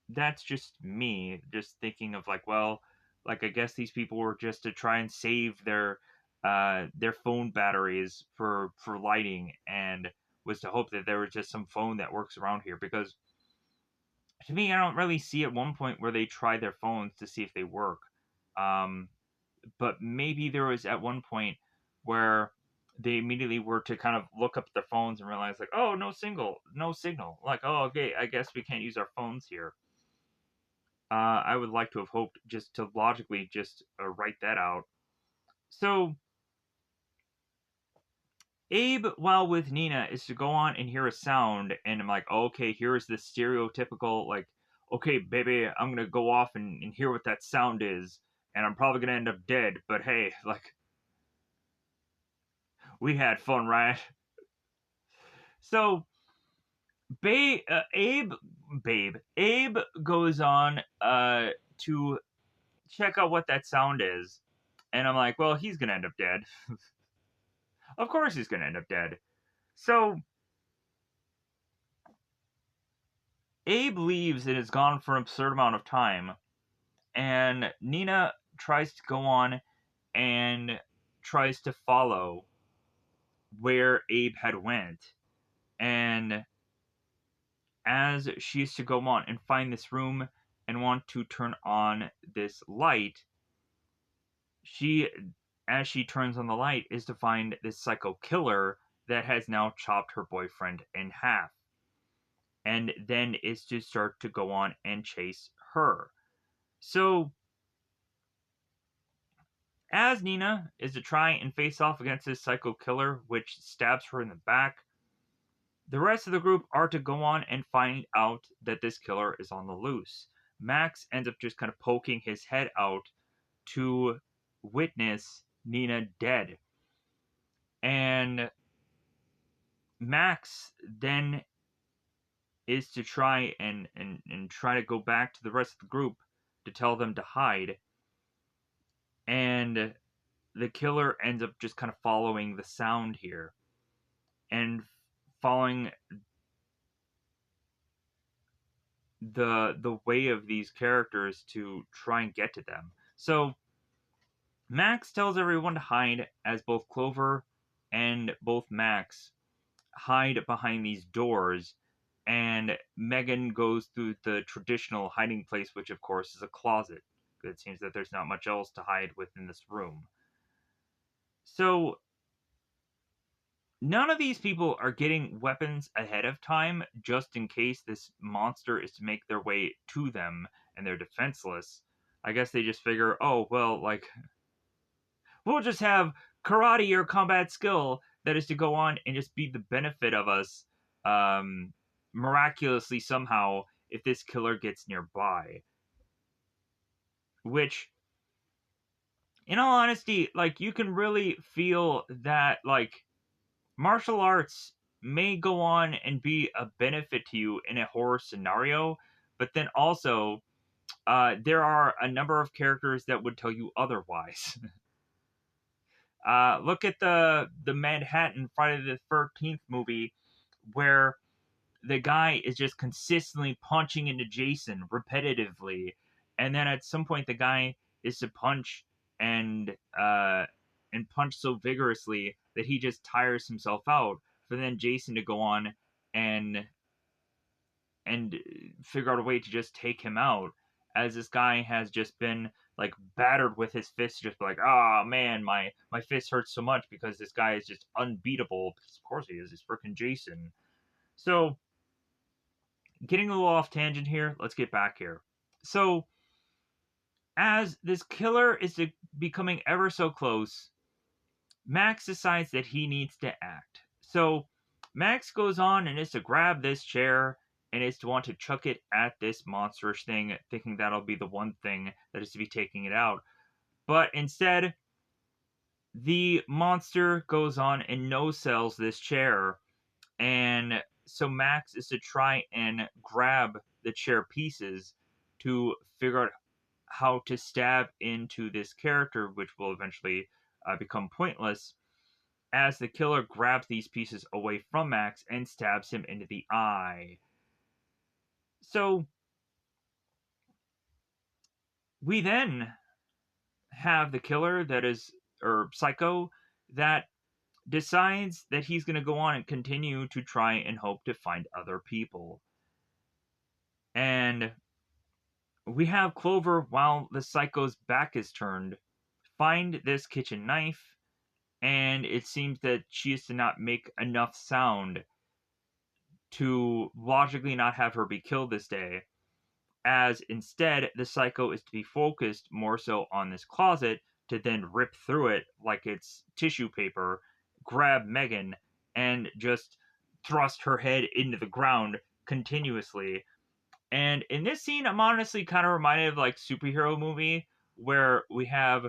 That's just me, just thinking of like, well, like I guess these people were just to try and save their phone batteries for lighting, and was to hope that there was just some phone that works around here, because to me I don't really see at one point where they try their phones to see if they work. Um, but maybe there was at one point where they immediately were to kind of look up their phones and realize like, oh, no signal. Like, oh, okay, I guess we can't use our phones here. I would like to have hoped just to logically just write that out. So Abe, while with Nina, is to go on and hear a sound, and I'm like, oh, okay, here's the stereotypical like, okay, baby, I'm gonna go off and hear what that sound is, and I'm probably gonna end up dead. But hey, like, we had fun, right? So Abe goes on to check out what that sound is, and I'm like, well, he's gonna end up dead. Of course, he's gonna end up dead. So Abe leaves and is gone for an absurd amount of time, and Nina tries to go on and tries to follow where Abe had went, and as she is to go on and find this room and want to turn on this light, she as she turns on the light is to find this psycho killer that has now chopped her boyfriend in half, and then is to start to go on and chase her. So as Nina is to try and face off against this psycho killer which stabs her in the back, the rest of the group are to go on and find out that this killer is on the loose. Max ends up just kind of poking his head out to witness Nina dead. And Max then is to try and try to go back to the rest of the group to tell them to hide. And the killer ends up just kind of following the sound here and following the way of these characters to try and get to them. So Max tells everyone to hide as both Clover and both Max hide behind these doors, and Megan goes through the traditional hiding place, which of course is a closet. It seems that there's not much else to hide within this room. So none of these people are getting weapons ahead of time just in case this monster is to make their way to them and they're defenseless. I guess they just figure, oh, well, like, we'll just have karate or combat skill that is to go on and just be the benefit of us miraculously somehow if this killer gets nearby. Which, in all honesty, like, you can really feel that, like, martial arts may go on and be a benefit to you in a horror scenario, but then also there are a number of characters that would tell you otherwise. Look at the Manhattan Friday the 13th movie, where the guy is just consistently punching into Jason repetitively, and then at some point the guy is to punch and punch so vigorously that he just tires himself out, for then Jason to go on and and figure out a way to just take him out, as this guy has just been like battered with his fists, just like, oh man, my fist hurts so much because this guy is just unbeatable, because of course he is, he's freaking Jason. So getting a little off tangent here, let's get back here. So as this killer is becoming ever so close, Max decides that he needs to act. So Max goes on and is to grab this chair and is to want to chuck it at this monstrous thing, thinking that'll be the one thing that is to be taking it out. But instead, the monster goes on and no-sells this chair, and so Max is to try and grab the chair pieces to figure out how to stab into this character, which will eventually become pointless, as the killer grabs these pieces away from Max and stabs him into the eye. So we then have the killer that is, or Psycho, that decides that he's going to go on and continue to try and hope to find other people. And we have Clover, while the Psycho's back is turned, find this kitchen knife, and it seems that she is to not make enough sound to logically not have her be killed this day, as instead the Psycho is to be focused more so on this closet to then rip through it like it's tissue paper, grab Megan, and just thrust her head into the ground continuously. And in this scene, I'm honestly kind of reminded of like superhero movie, where we have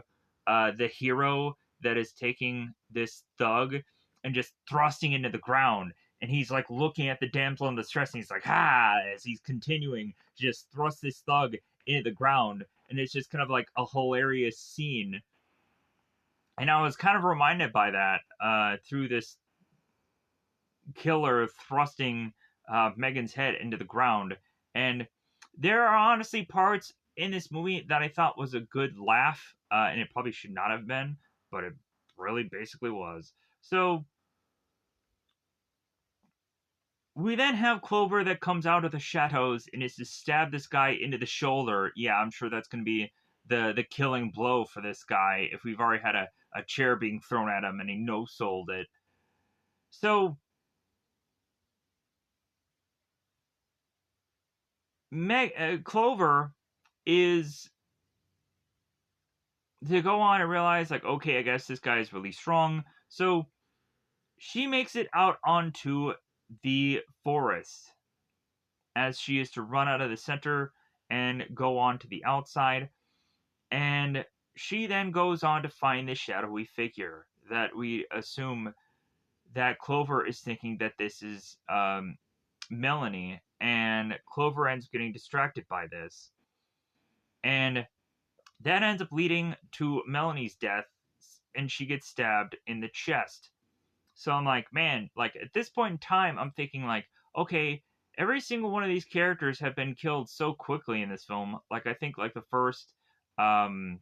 the hero that is taking this thug and just thrusting into the ground, and he's like looking at the damsel in distress, and he's like, "Ha!" as he's continuing to just thrust this thug into the ground, and it's just kind of like a hilarious scene. And I was kind of reminded by that through this killer thrusting Megan's head into the ground. And there are honestly parts in this movie that I thought was a good laugh, and it probably should not have been, but it really basically was. So we then have Clover that comes out of the shadows and is to stab this guy into the shoulder. Yeah, I'm sure that's going to be the killing blow for this guy if we've already had a chair being thrown at him and he no-sold it. So Clover is to go on and realize, like, okay, I guess this guy is really strong. So she makes it out onto the forest, as she is to run out of the center and go on to the outside. And she then goes on to find this shadowy figure that we assume that Clover is thinking that this is Melanie, and Clover ends up getting distracted by this. And that ends up leading to Melanie's death, and she gets stabbed in the chest. So I'm like, man, like at this point in time, I'm thinking like, okay, every single one of these characters have been killed so quickly in this film. Like I think like the first 20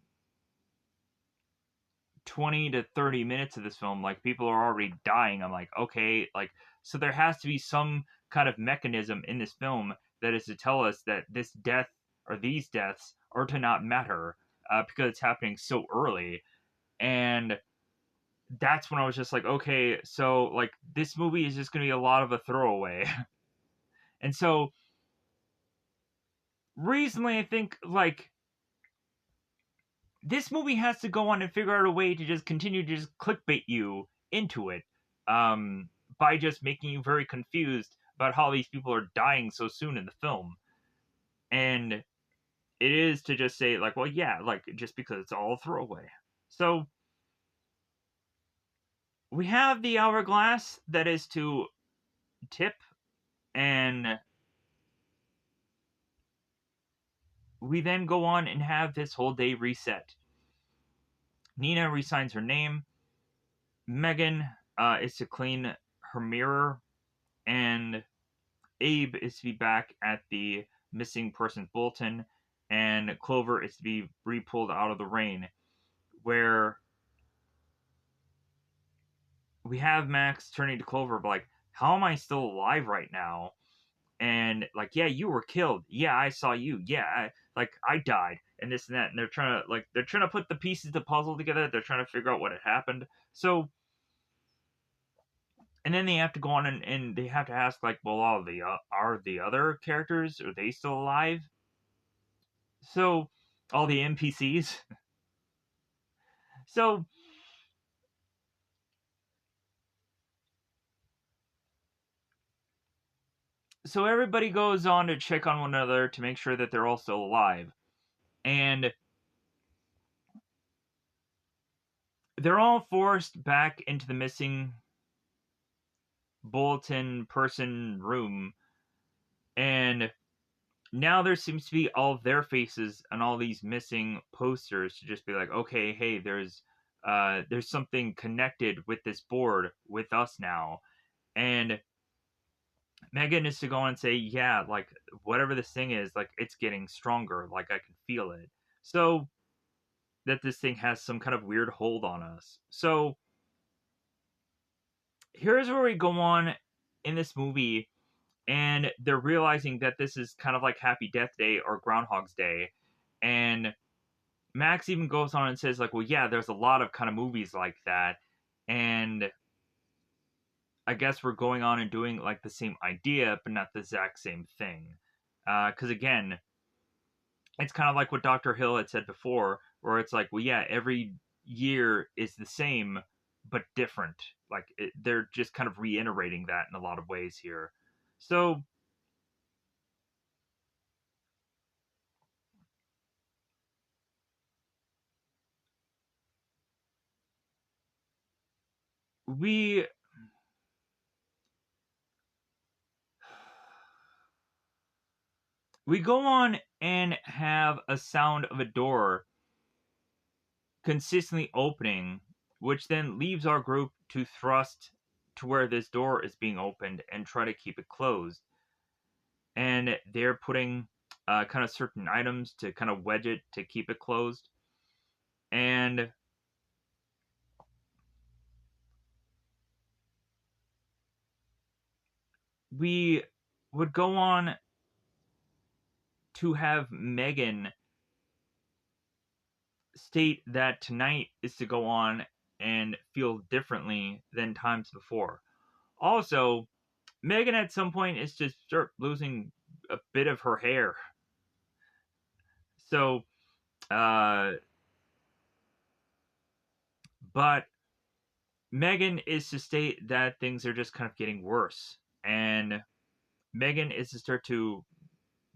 to 30 minutes of this film, like people are already dying. I'm like, okay, like so there has to be some kind of mechanism in this film that is to tell us that this death or these deaths are to not matter, because it's happening so early. And that's when I was just like, okay, so like this movie is just going to be a lot of a throwaway. And so recently, I think like this movie has to go on and figure out a way to just continue to just clickbait you into it, by just making you very confused about how these people are dying so soon in the film. And it is to just say like, well, yeah, like just because it's all a throwaway. So we have the hourglass that is to tip, and we then go on and have this whole day reset. Nina resigns her name. Megan is to clean her mirror, and Abe is to be back at the missing persons bulletin, and Clover is to be re-pulled out of the rain, where we have Max turning to Clover, like, how am I still alive right now? And like, yeah, you were killed. Yeah, I saw you. Yeah, I died, and this and that. And they're trying to put the pieces of the puzzle together. They're trying to figure out what had happened. So, and then they have to go on and they have to ask, like, well, are the other characters, are they still alive? So, all the NPCs. So so everybody goes on to check on one another to make sure that they're all still alive. And they're all forced back into the missing bulletin person room. And now there seems to be all of their faces on all these missing posters to just be like, okay, hey, there's something connected with this board with us now. And Megan is to go on and say, yeah, like, whatever this thing is, like, it's getting stronger, like, I can feel it. So that this thing has some kind of weird hold on us. So here's where we go on in this movie, and they're realizing that this is kind of like Happy Death Day or Groundhog's Day. And Max even goes on and says, like, well, yeah, there's a lot of kind of movies like that. And I guess we're going on and doing like the same idea, but not the exact same thing. Because again, it's kind of like what Dr. Hill had said before, where it's like, well, yeah, every year is the same, but different. They're just kind of reiterating that in a lot of ways here. So we we go on and have a sound of a door consistently opening, which then leaves our group to thrust to where this door is being opened and try to keep it closed. And they're putting kind of certain items to kind of wedge it to keep it closed. And we would go on to have Megan state that tonight is to go on and feel differently than times before. Also, Megan at some point is to start losing a bit of her hair. So, uh, but Megan is to state that things are just kind of getting worse. And Megan is to start to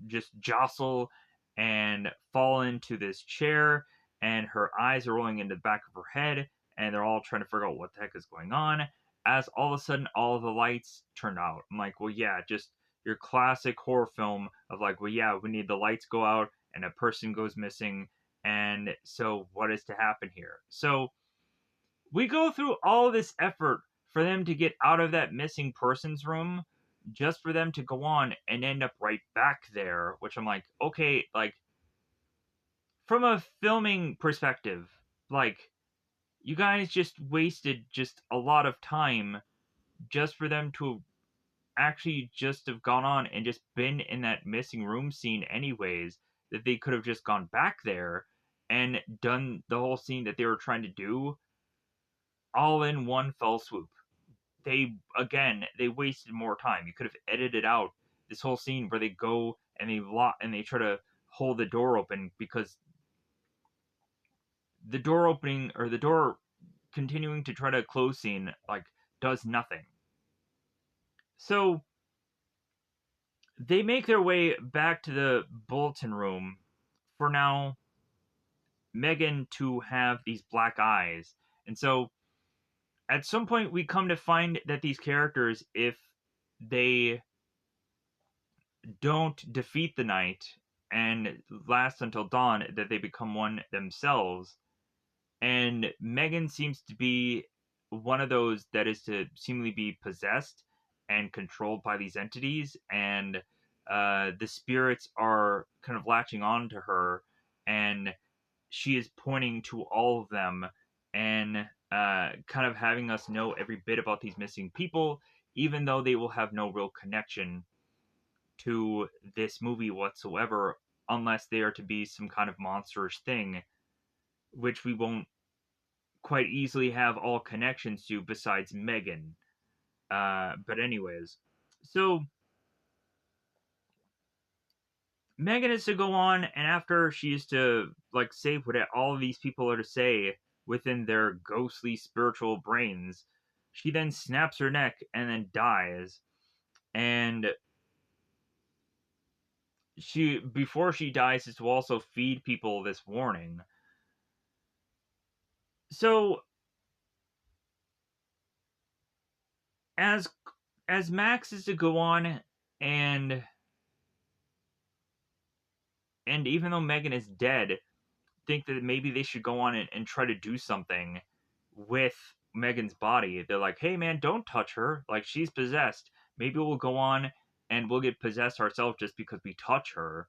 just jostle and fall into this chair, and her eyes are rolling into the back of her head, and they're all trying to figure out what the heck is going on. As all of a sudden, all of the lights turn out. I'm like, well, yeah, just your classic horror film of like, well, yeah, we need the lights go out and a person goes missing. And so, what is to happen here? So, we go through all this effort for them to get out of that missing persons room just for them to go on and end up right back there, which I'm like, okay, like, from a filming perspective, like, you guys just wasted just a lot of time just for them to actually just have gone on and just been in that missing room scene anyways, that they could have just gone back there and done the whole scene that they were trying to do all in one fell swoop. They wasted more time. You could have edited out this whole scene where they go and they try to hold the door open, because the door opening, or the door continuing to try to close scene, like, does nothing. So they make their way back to the bulletin room for now Megan to have these black eyes. And so at some point we come to find that these characters, if they don't defeat the night and last until dawn, that they become one themselves. And Megan seems to be one of those that is to seemingly be possessed, and controlled by these entities, and the spirits are kind of latching on to her, and she is pointing to all of them and kind of having us know every bit about these missing people, even though they will have no real connection to this movie whatsoever, unless they are to be some kind of monstrous thing, which we won't quite easily have all connections to besides Megan. But anyways, so Megan is to go on, and after she is to like say what all of these people are to say within their ghostly spiritual brains, she then snaps her neck and then dies. And she, before she dies, is to also feed people this warning. So as as Max is to go on, and even though Megan is dead, think that maybe they should go on and try to do something with Megan's body. They're like, hey man, don't touch her. Like, she's possessed. Maybe we'll go on and we'll get possessed ourselves just because we touch her.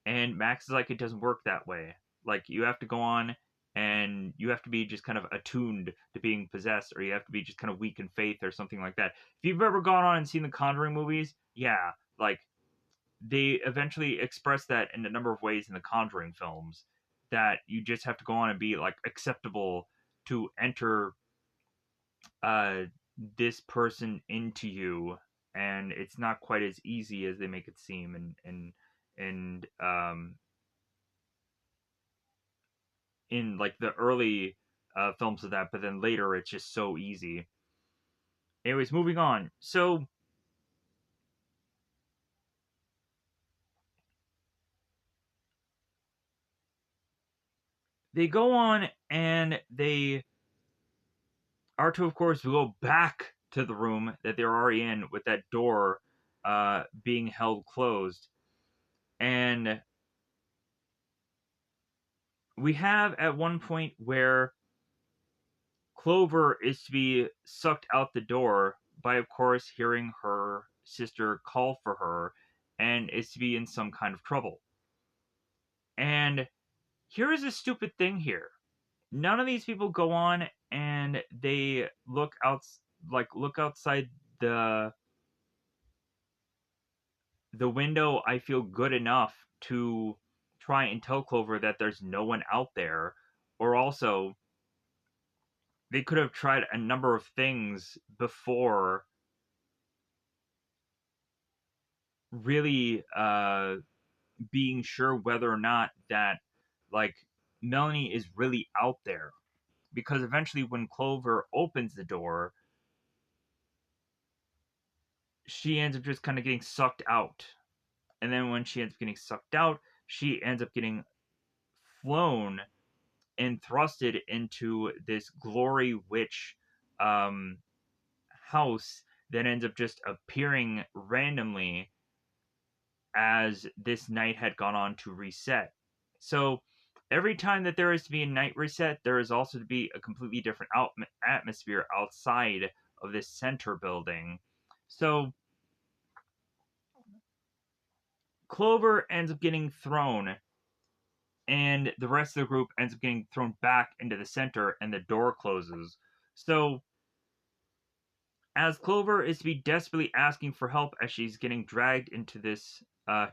And Max is like, it doesn't work that way. Like, you have to go on and you have to be just kind of attuned to being possessed, or you have to be just kind of weak in faith or something like that. If you've ever gone on and seen the Conjuring movies, yeah, like they eventually express that in a number of ways in the Conjuring films, that you just have to go on and be like acceptable to enter uh this person into you, and it's not quite as easy as they make it seem, and in like the early films of that, but then later it's just so easy. Anyways, moving on. So they go on and they are to, of course, go back to the room that they're already in with that door being held closed. And we have at one point where Clover is to be sucked out the door by, of course, hearing her sister call for her, and is to be in some kind of trouble. And here is a stupid thing here. None of these people go on and they look outside the window. I feel good enough to try and tell Clover that there's no one out there. Or also, they could have tried a number of things before really being sure whether or not that, like, Melanie is really out there. Because eventually, when Clover opens the door, she ends up just kind of getting sucked out. And then when she ends up getting sucked out, she ends up getting flown and thrusted into this glory witch um, house that ends up just appearing randomly as this night had gone on to reset. So every time that there is to be a night reset, there is also to be a completely different atmosphere outside of this center building. So Clover ends up getting thrown, and the rest of the group ends up getting thrown back into the center, and the door closes. So as Clover is to be desperately asking for help as she's getting dragged into this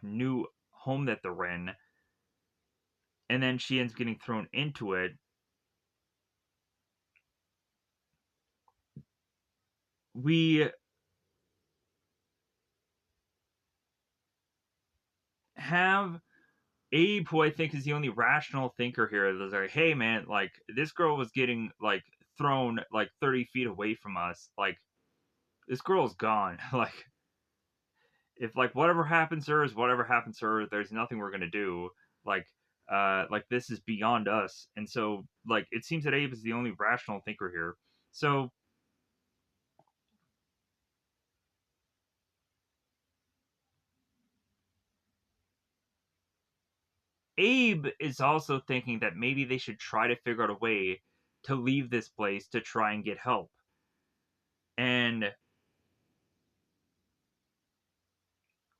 new home that they're in, and then she ends up getting thrown into it. We have Abe, who I think is the only rational thinker here, that's like, hey man, like, this girl was getting like thrown like 30 feet away from us. Like, this girl's gone. Like, if like whatever happens to her is whatever happens to her, there's nothing we're gonna do. Like this is beyond us. And so like it seems that Abe is the only rational thinker here. So Abe is also thinking that maybe they should try to figure out a way to leave this place to try and get help. And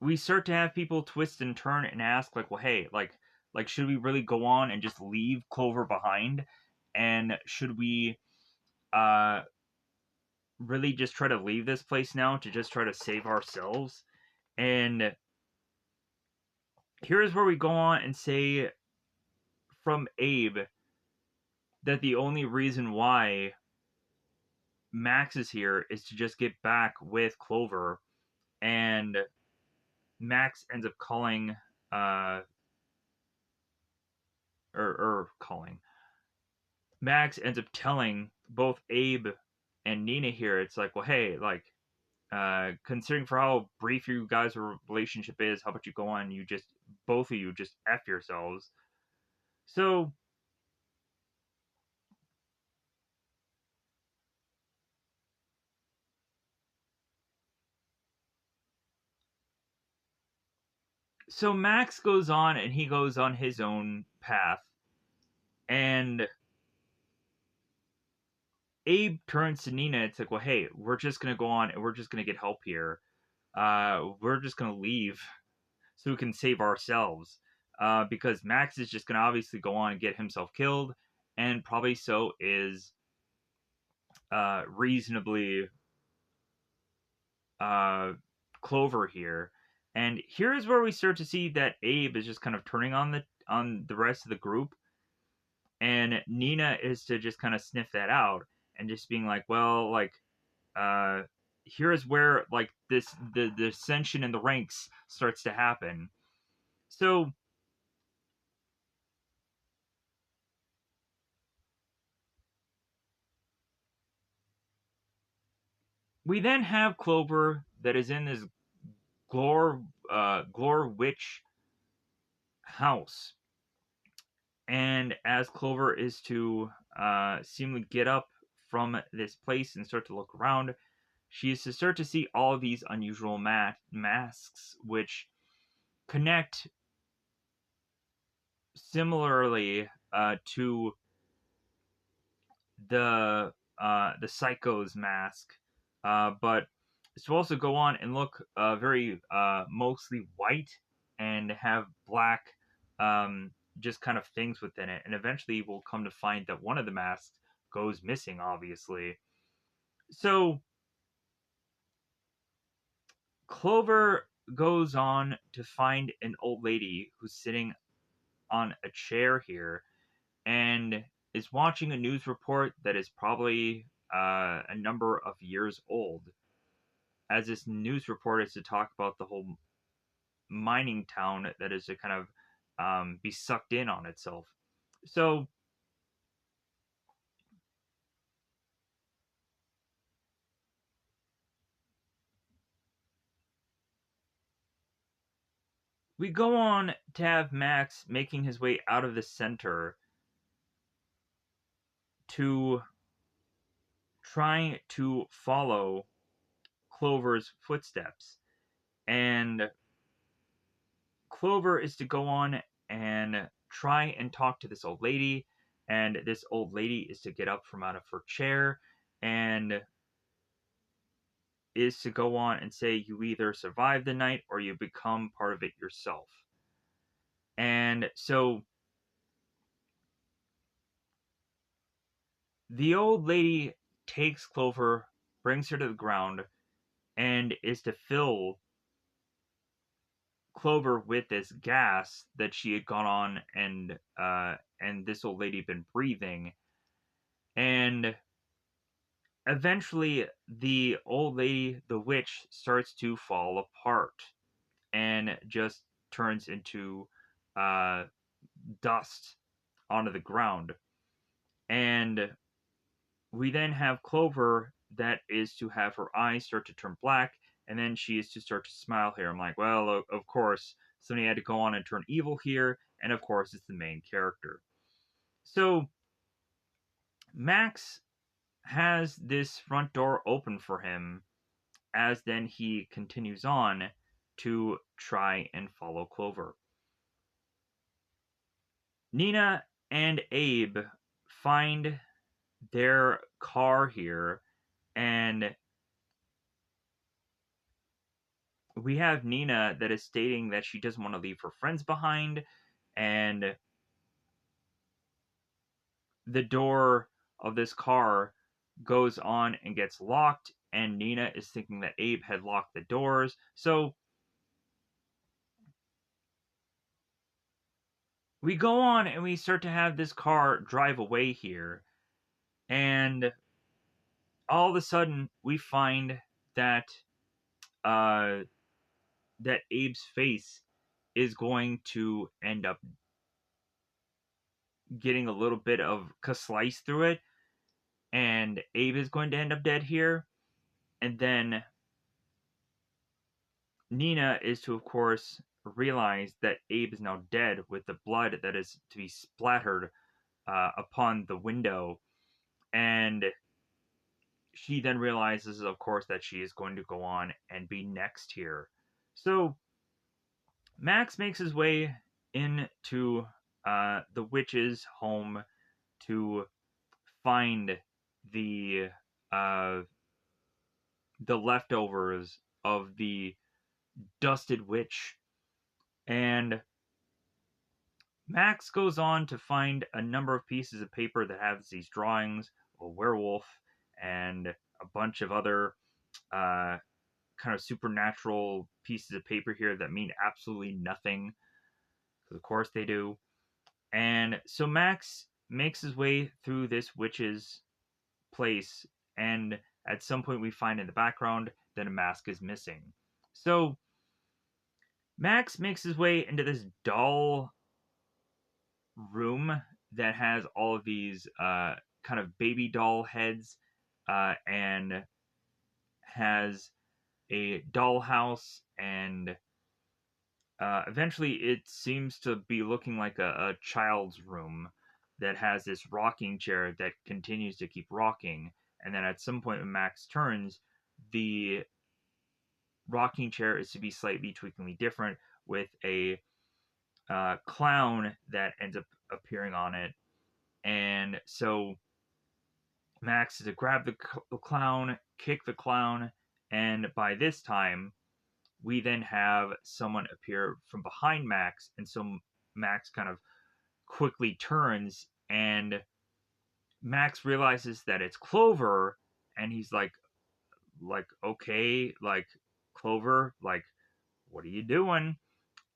we start to have people twist and turn and ask, like, well, hey, like should we really go on and just leave Clover behind? And should we uh really just try to leave this place now to just try to save ourselves? And here's where we go on and say from Abe that the only reason why Max is here is to just get back with Clover, and Max ends up calling or calling. Max ends up telling both Abe and Nina here, it's like, well, hey, like, considering for how brief you guys' relationship is, how about you go on, you just, both of you, just F yourselves. So, so Max goes on and he goes on his own path, and Abe turns to Nina. It's like, well, hey, we're just gonna go on and we're just gonna get help here. We're just gonna leave so we can save ourselves. Because Max is just gonna obviously go on and get himself killed, and probably so is reasonably uh, Clover here. And here's where we start to see that Abe is just kind of turning on the rest of the group, and Nina is to just kind of sniff that out and just being like, well, like, uh, here's where like the ascension in the ranks starts to happen. So we then have Clover that is in this Glor Witch house, and as Clover is to seemingly get up from this place and start to look around, she is to start to see all of these unusual masks, which connect similarly to the Psycho's mask, but to also go on and look very mostly white and have black just kind of things within it. And eventually we'll come to find that one of the masks goes missing, obviously. So Clover goes on to find an old lady who's sitting on a chair here and is watching a news report that is probably a number of years old, as this news report is to talk about the whole mining town that is to kind of be sucked in on itself. So we go on to have Max making his way out of the center to try to follow Clover's footsteps. And Clover is to go on and try and talk to this old lady, and this old lady is to get up from out of her chair and is to go on and say you either survive the night or you become part of it yourself. And so the old lady takes Clover, brings her to the ground, and is to fill Clover with this gas that she had gone on and this old lady had been breathing. And eventually the old lady, the witch, starts to fall apart and just turns into uh, dust onto the ground. And we then have Clover that is to have her eyes start to turn black, and then she is to start to smile here. I'm like, well, of course, somebody had to go on and turn evil here, and of course, it's the main character. So, Max has this front door open for him as then he continues on to try and follow Clover. Nina and Abe find their car here, and we have Nina that is stating that she doesn't want to leave her friends behind, and the door of this car goes on and gets locked, and Nina is thinking that Abe had locked the doors. So we go on and we start to have this car drive away here, and all of a sudden we find that uh that Abe's face is going to end up getting a little bit of a slice through it, and Abe is going to end up dead here. And then Nina is to, of course, realize that Abe is now dead with the blood that is to be splattered upon the window. And she then realizes, of course, that she is going to go on and be next here. So Max makes his way into the witch's home to find the uh, the leftovers of the dusted witch, and Max goes on to find a number of pieces of paper that have these drawings of a werewolf and a bunch of other uh, kind of supernatural pieces of paper here that mean absolutely nothing. Of course they do. And so Max makes his way through this witch's place, and at some point we find in the background that a mask is missing. So Max makes his way into this doll room that has all of these kind of baby doll heads, and has a dollhouse, and eventually it seems to be looking like a child's room that has this rocking chair that continues to keep rocking. And then at some point when Max turns, the rocking chair is to be slightly tweakingly different, with a clown that ends up appearing on it. And so Max is to grab the clown, kick the clown, and by this time, we then have someone appear from behind Max, and so Max kind of quickly turns, and Max realizes that it's Clover, and he's like okay, like Clover, like what are you doing?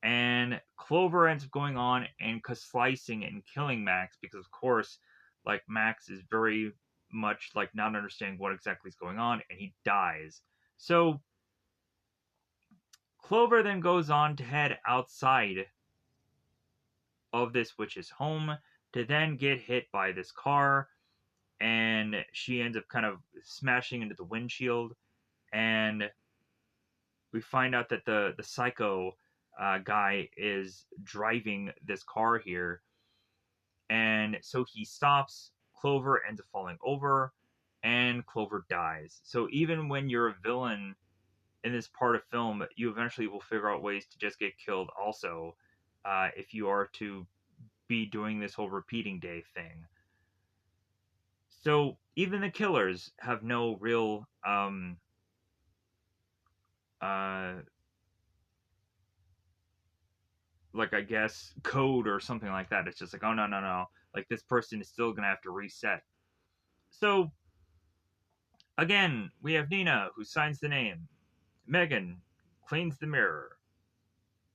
And Clover ends up going on and slicing and killing Max because, of course, like Max is very much like not understanding what exactly is going on, and he dies. So Clover then goes on to head outside of this witch's home to then get hit by this car, and she ends up kind of smashing into the windshield, and we find out that the psycho guy is driving this car here, and so he stops. Clover ends up falling over, and Clover dies. So even when you're a villain in this part of film, you eventually will figure out ways to just get killed also, if you are to be doing this whole repeating day thing. So even the killers have no real uh like, I guess, code or something like that. It's just like, oh no, no, no, like this person is still gonna have to reset. So again, we have Nina who signs the name, Megan cleans the mirror,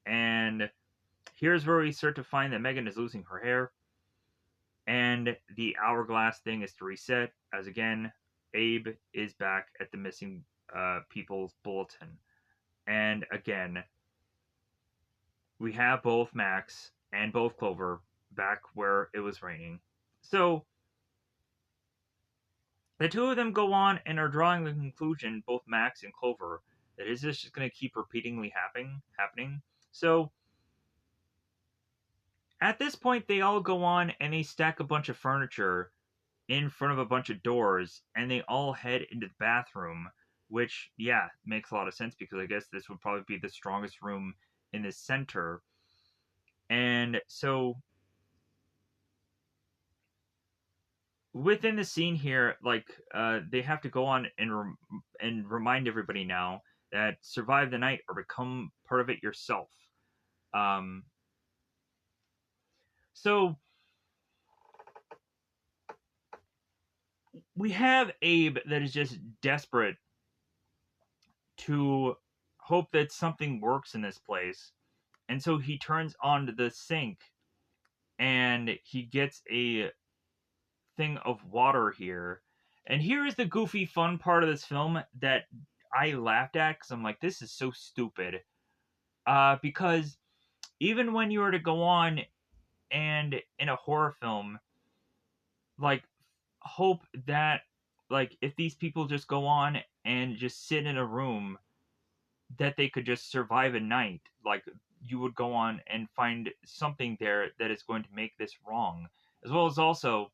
and here's where we start to find that Megan is losing her hair, and the hourglass thing is to reset, as again Abe is back at the missing people's bulletin. And again, we have both Max and both Clover back where it was raining. So the two of them go on and are drawing the conclusion, both Max and Clover, that is this just going to keep repeatedly happening. So at this point, they all go on and they stack a bunch of furniture in front of a bunch of doors, and they all head into the bathroom, which, yeah, makes a lot of sense because I guess this would probably be the strongest room in the center. And so within the scene here, like they have to go on and remind everybody now that survive the night or become part of it yourself. Um, so we have Abe that is just desperate to hope that something works in this place. And so he turns on the sink and he gets a thing of water here. And here is the goofy fun part of this film that I laughed at because I'm like, this is so stupid. Because even when you were to go on and in a horror film, like, hope that, like, if these people just go on and just sit in a room, that they could just survive a night. Like, you would go on and find something there that is going to make this wrong. As well as also,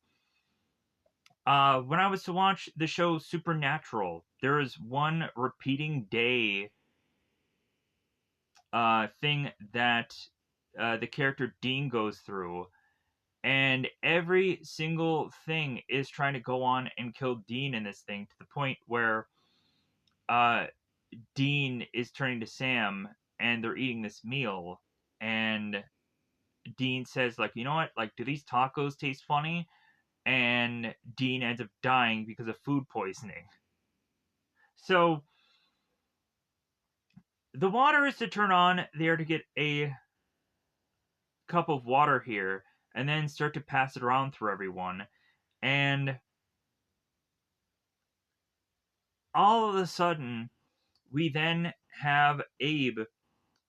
when I was to watch the show Supernatural, there is one repeating day thing that the character Dean goes through, and every single thing is trying to go on and kill Dean in this thing, to the point where uh, Dean is turning to Sam and they're eating this meal, and Dean says, like, you know what, like, do these tacos taste funny? And Dean ends up dying because of food poisoning. So the water is to turn on. They are to get a cup of water here and then start to pass it around through everyone. And all of a sudden, we then have Abe,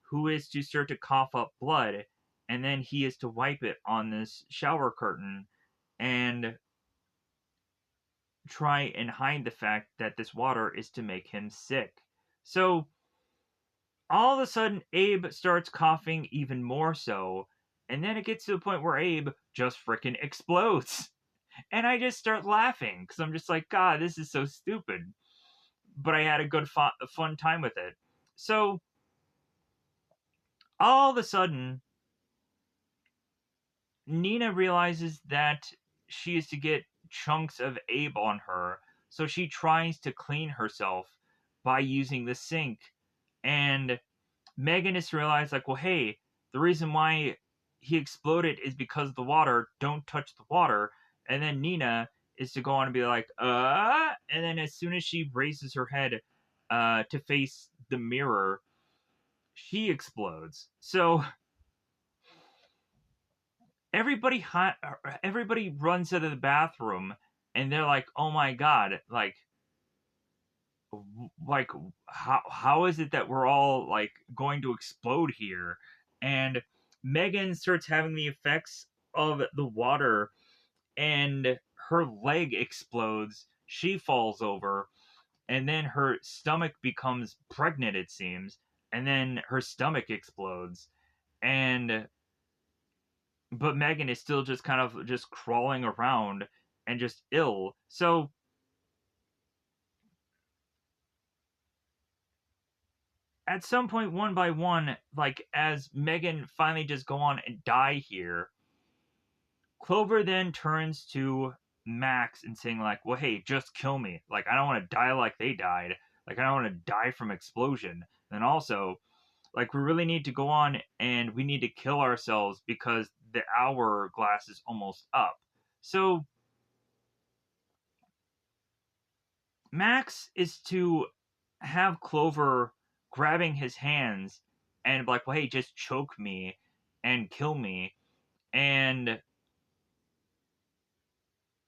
who is to start to cough up blood, and then he is to wipe it on this shower curtain and try and hide the fact that this water is to make him sick. So all of a sudden, Abe starts coughing even more so, and then it gets to the point where Abe just freaking explodes. And I just start laughing because I'm just like, God, this is so stupid. But I had a good fun time with it. So all of a sudden, Nina realizes that she is to get chunks of Abe on her, so she tries to clean herself by using the sink. And Megan is to realize, like, well, hey, the reason why he exploded is because of the water. Don't touch the water. And then Nina is to go on and be like, and then as soon as she raises her head to face the mirror, she explodes. So everybody everybody runs out of the bathroom and they're like, "Oh my god, like how is it that we're all like going to explode here?" And Megan starts having the effects of the water and her leg explodes. She falls over and then her stomach becomes pregnant, it seems, and then her stomach explodes. And but Megan is still just kind of just crawling around and just ill. So at some point, one by one, like as Megan finally just go on and die here, Clover then turns to Max and saying like, "Well, hey, just kill me. Like I don't want to die like they died. Like I don't want to die from explosion. And also, like we really need to go on and we need to kill ourselves because the hourglass is almost up." So Max is to have Clover grabbing his hands and like, well, hey, just choke me and kill me. And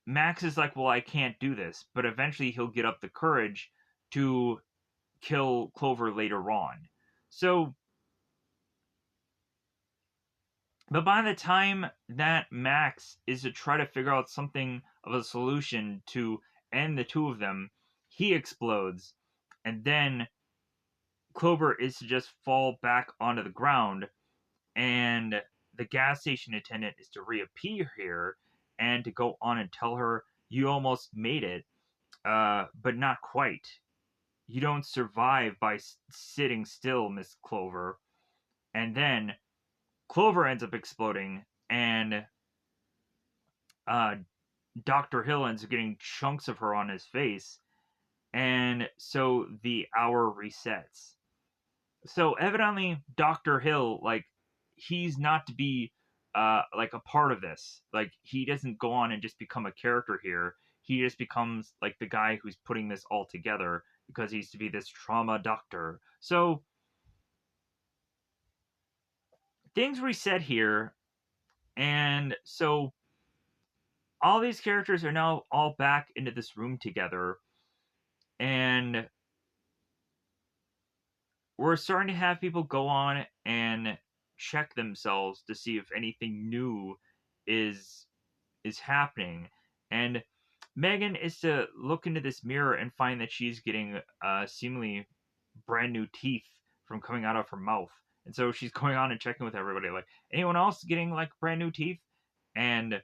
Max is like, well, I can't do this. But eventually he'll get up the courage to kill Clover later on. So, but by the time that Max is to try to figure out something of a solution to end the two of them, he explodes. And then Clover is to just fall back onto the ground, and the gas station attendant is to reappear here and to go on and tell her, "You almost made it, but not quite. You don't survive by sitting still, Miss Clover." And then Clover ends up exploding, and uh, Dr. Hill ends up getting chunks of her on his face. and so the hour resets. So evidently Dr. Hill, like, he's not to be like a part of this. Like, he doesn't go on and just become a character here. He just becomes like the guy who's putting this all together because he's to be this trauma doctor. So things reset here, and so all these characters are now all back into this room together, and we're starting to have people go on and check themselves to see if anything new is happening. And Megan is to look into this mirror and find that she's getting seemingly brand new teeth from coming out of her mouth. And so she's going on and checking with everybody, like, anyone else getting like brand new teeth? And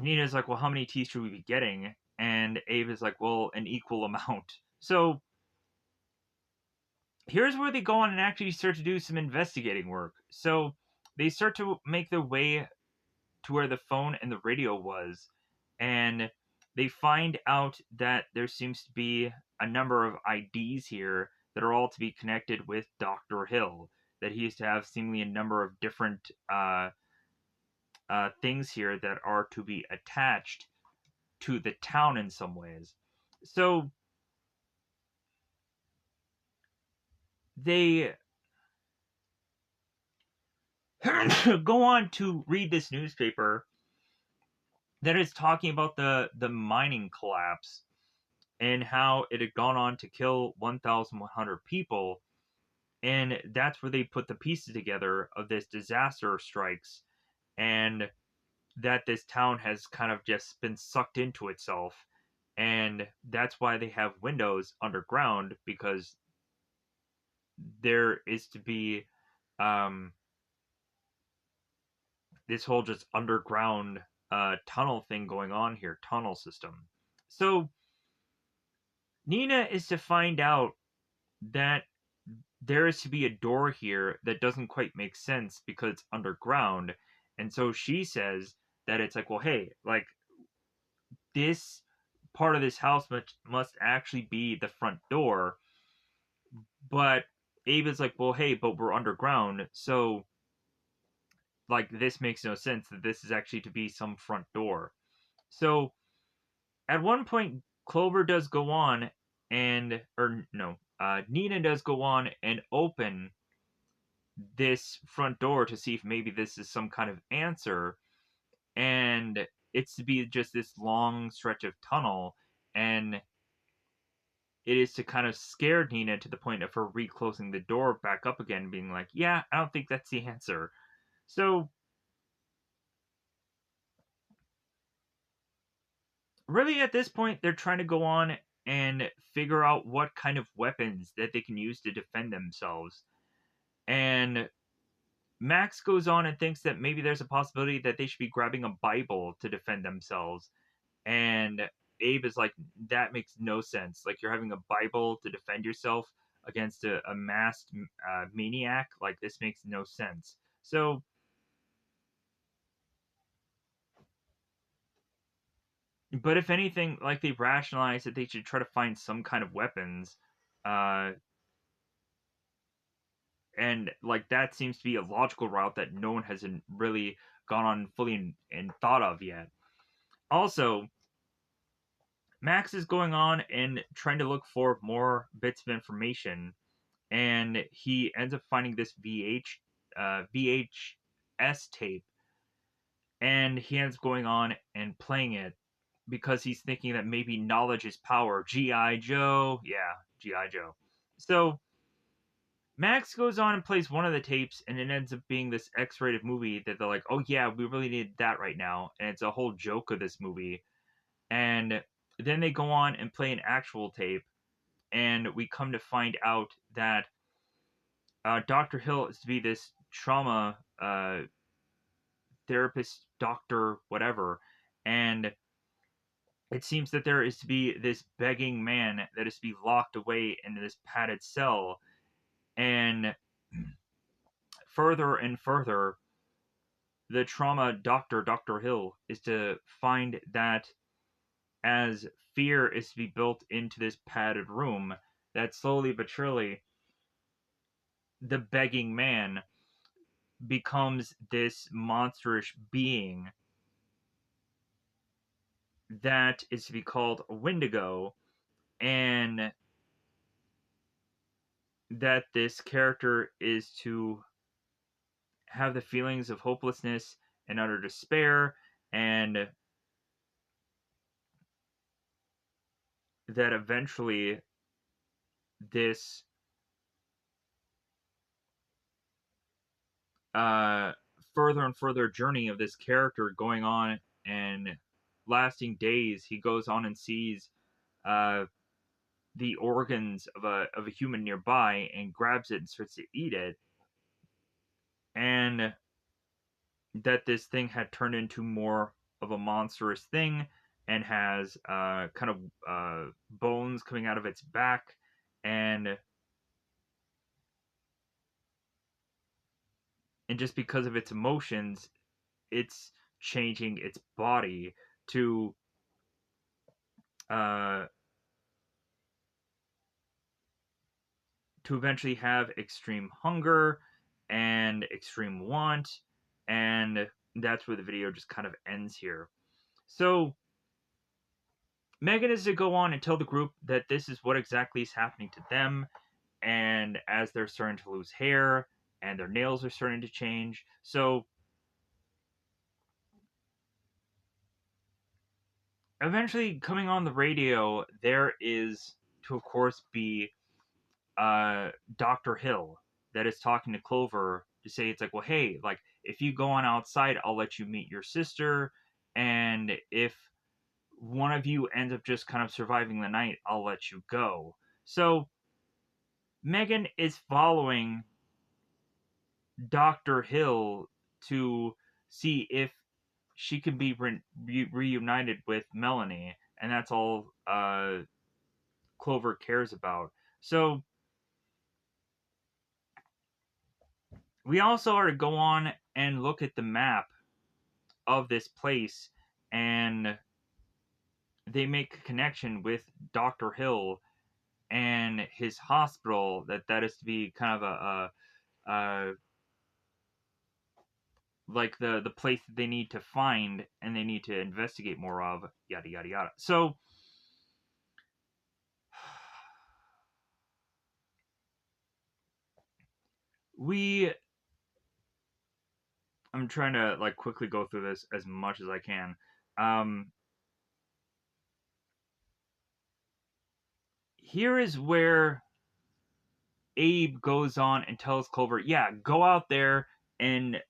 Nina's like, well, how many teeth should we be getting? And Abe is like, well, an equal amount. So here's where they go on and actually start to do some investigating work. So they start to make their way to where the phone and the radio was, and they find out that there seems to be a number of IDs here that are all to be connected with Dr. Hill. That he used to have seemingly a number of different things here that are to be attached to the town in some ways. So they go on to read this newspaper that is talking about the mining collapse and how it had gone on to kill 1,100 people. And that's where they put the pieces together of this disaster strikes, and that this town has kind of just been sucked into itself. And that's why they have windows underground, because there is to be um, this whole just underground tunnel thing going on here, tunnel system. So Nina is to find out that there is to be a door here that doesn't quite make sense because it's underground. And so she says that it's like, well, hey, like, this part of this house must actually be the front door. But Abe is like, well, hey, but we're underground. So, like, this makes no sense that this is actually to be some front door. So, at one point, Clover does go on and, or no, Nina does go on and open this front door to see if maybe this is some kind of answer, and it's to be just this long stretch of tunnel, and it is to kind of scare Nina to the point of her reclosing the door back up again, being like, yeah, I don't think that's the answer. So really at this point they're trying to go on and figure out what kind of weapons that they can use to defend themselves. And Max goes on and thinks that maybe there's a possibility that they should be grabbing a Bible to defend themselves. And Abe is like, that makes no sense. Like, you're having a Bible to defend yourself against a masked maniac. Like, this makes no sense. So, but if anything, like, they rationalize that they should try to find some kind of weapons. Uh, and, like, that seems to be a logical route that no one has really gone on fully and thought of yet. Also, Max is going on and trying to look for more bits of information, and he ends up finding this VHS tape, and he ends up going on and playing it because he's thinking that maybe knowledge is power. G.I. Joe, yeah, G.I. Joe. So Max goes on and plays one of the tapes, and it ends up being this X-rated movie that they're like, oh yeah, we really need that right now, and it's a whole joke of this movie. And then they go on and play an actual tape, and we come to find out that Dr. Hill is to be this trauma therapist, doctor, whatever. And it seems that there is to be this begging man that is to be locked away in this padded cell. And further and further, the trauma doctor, Dr. Hill, is to find that as fear is to be built into this padded room, that slowly but surely the begging man becomes this monstrous being that is to be called a Wendigo, and that this character is to have the feelings of hopelessness and utter despair, and that eventually this uh, further and further journey of this character going on and lasting days, he goes on and sees uh, the organs of a human nearby and grabs it and starts to eat it, and that this thing had turned into more of a monstrous thing and has kind of bones coming out of its back, and just because of its emotions, it's changing its body to uh, eventually have extreme hunger and extreme want, and that's where the video just kind of ends here. So Megan is to go on and tell the group that this is what exactly is happening to them, and as they're starting to lose hair and their nails are starting to change. So eventually, coming on the radio, there is to, of course, be Dr. Hill that is talking to Clover to say, it's like, well, hey, like, if you go on outside, I'll let you meet your sister, and if one of you ends up just kind of surviving the night, I'll let you go. So Megan is following Dr. Hill to see if she can be reunited with Melanie, and that's all Clover cares about. So we also are to go on and look at the map of this place, and they make a connection with Dr. Hill and his hospital, that is to be kind of a like the place that they need to find and they need to investigate more of, yada yada yada. So we I'm trying to like quickly go through this as much as I can. um Here is where Abe goes on and tells Clover, yeah, go out there and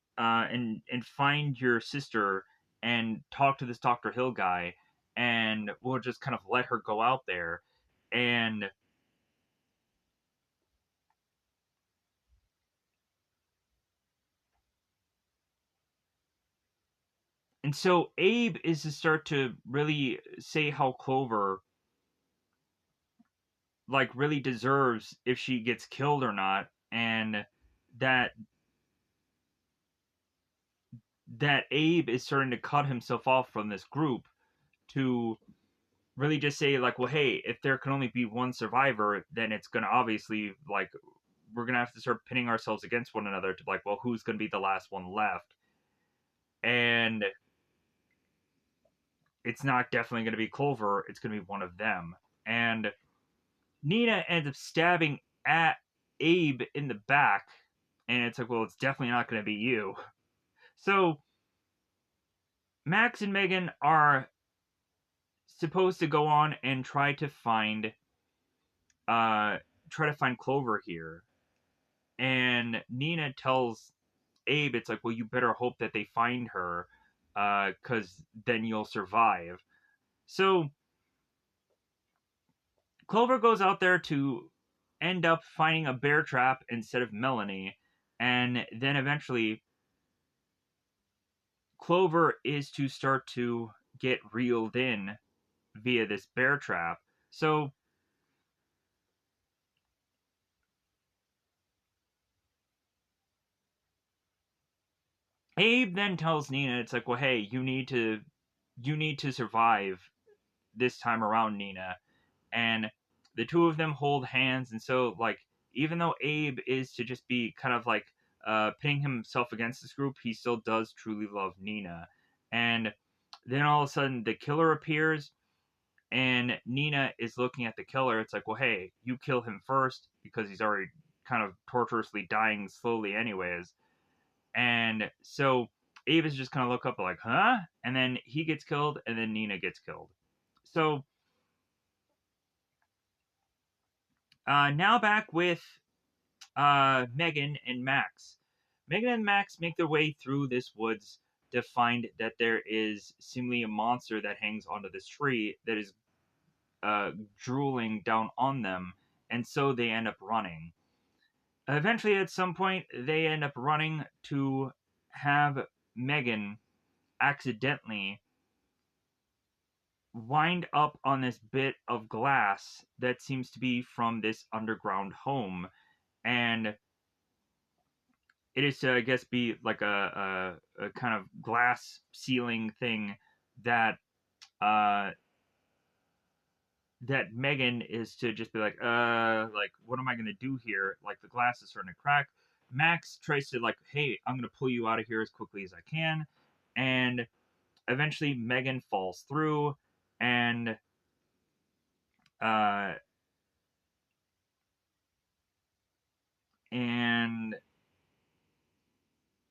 find your sister and talk to this Dr. Hill guy, and we'll just kind of let her go out there. And so Abe is to start to really say how Clover like really deserves if she gets killed or not, and that Abe is starting to cut himself off from this group to really just say like, well, hey, if there can only be one survivor, then it's gonna obviously like we're gonna have to start pinning ourselves against one another to like, well, who's gonna be the last one left? And it's not definitely gonna be Clover, it's gonna be one of them. And Nina ends up stabbing at Abe in the back, and it's like, well, it's definitely not gonna be you. So Max and Megan are supposed to go on and uh try to find Clover here. And Nina tells Abe, it's like, well, you better hope that they find her, because then you'll survive. So Clover goes out there to end up finding a bear trap instead of Melanie, and then eventually Clover is to start to get reeled in via this bear trap. So Abe then tells Nina, it's like, well, hey, you need to survive this time around Nina, and the two of them hold hands. And so, like, even though Abe is to just be kind of like pitting himself against this group, he still does truly love Nina. And then all of a sudden, the killer appears, and Nina is looking at the killer. It's like, well, hey, you kill him first because he's already kind of torturously dying slowly, anyways. And so Abe is just kind of look up like, huh? And then he gets killed, and then Nina gets killed. So now back with Megan and Max. Megan and Max make their way through this woods to find that there is seemingly a monster that hangs onto this tree that is drooling down on them, and so they end up running. Eventually, at some point, they end up running to have Megan accidentally wind up on this bit of glass that seems to be from this underground home. And it is to, I guess, be like a kind of glass ceiling thing that uh, that Megan is to just be like, what am I gonna do here? Like the glass is starting to crack. Max tries to like, hey, I'm gonna pull you out of here as quickly as I can, and eventually Megan falls through, and uh, and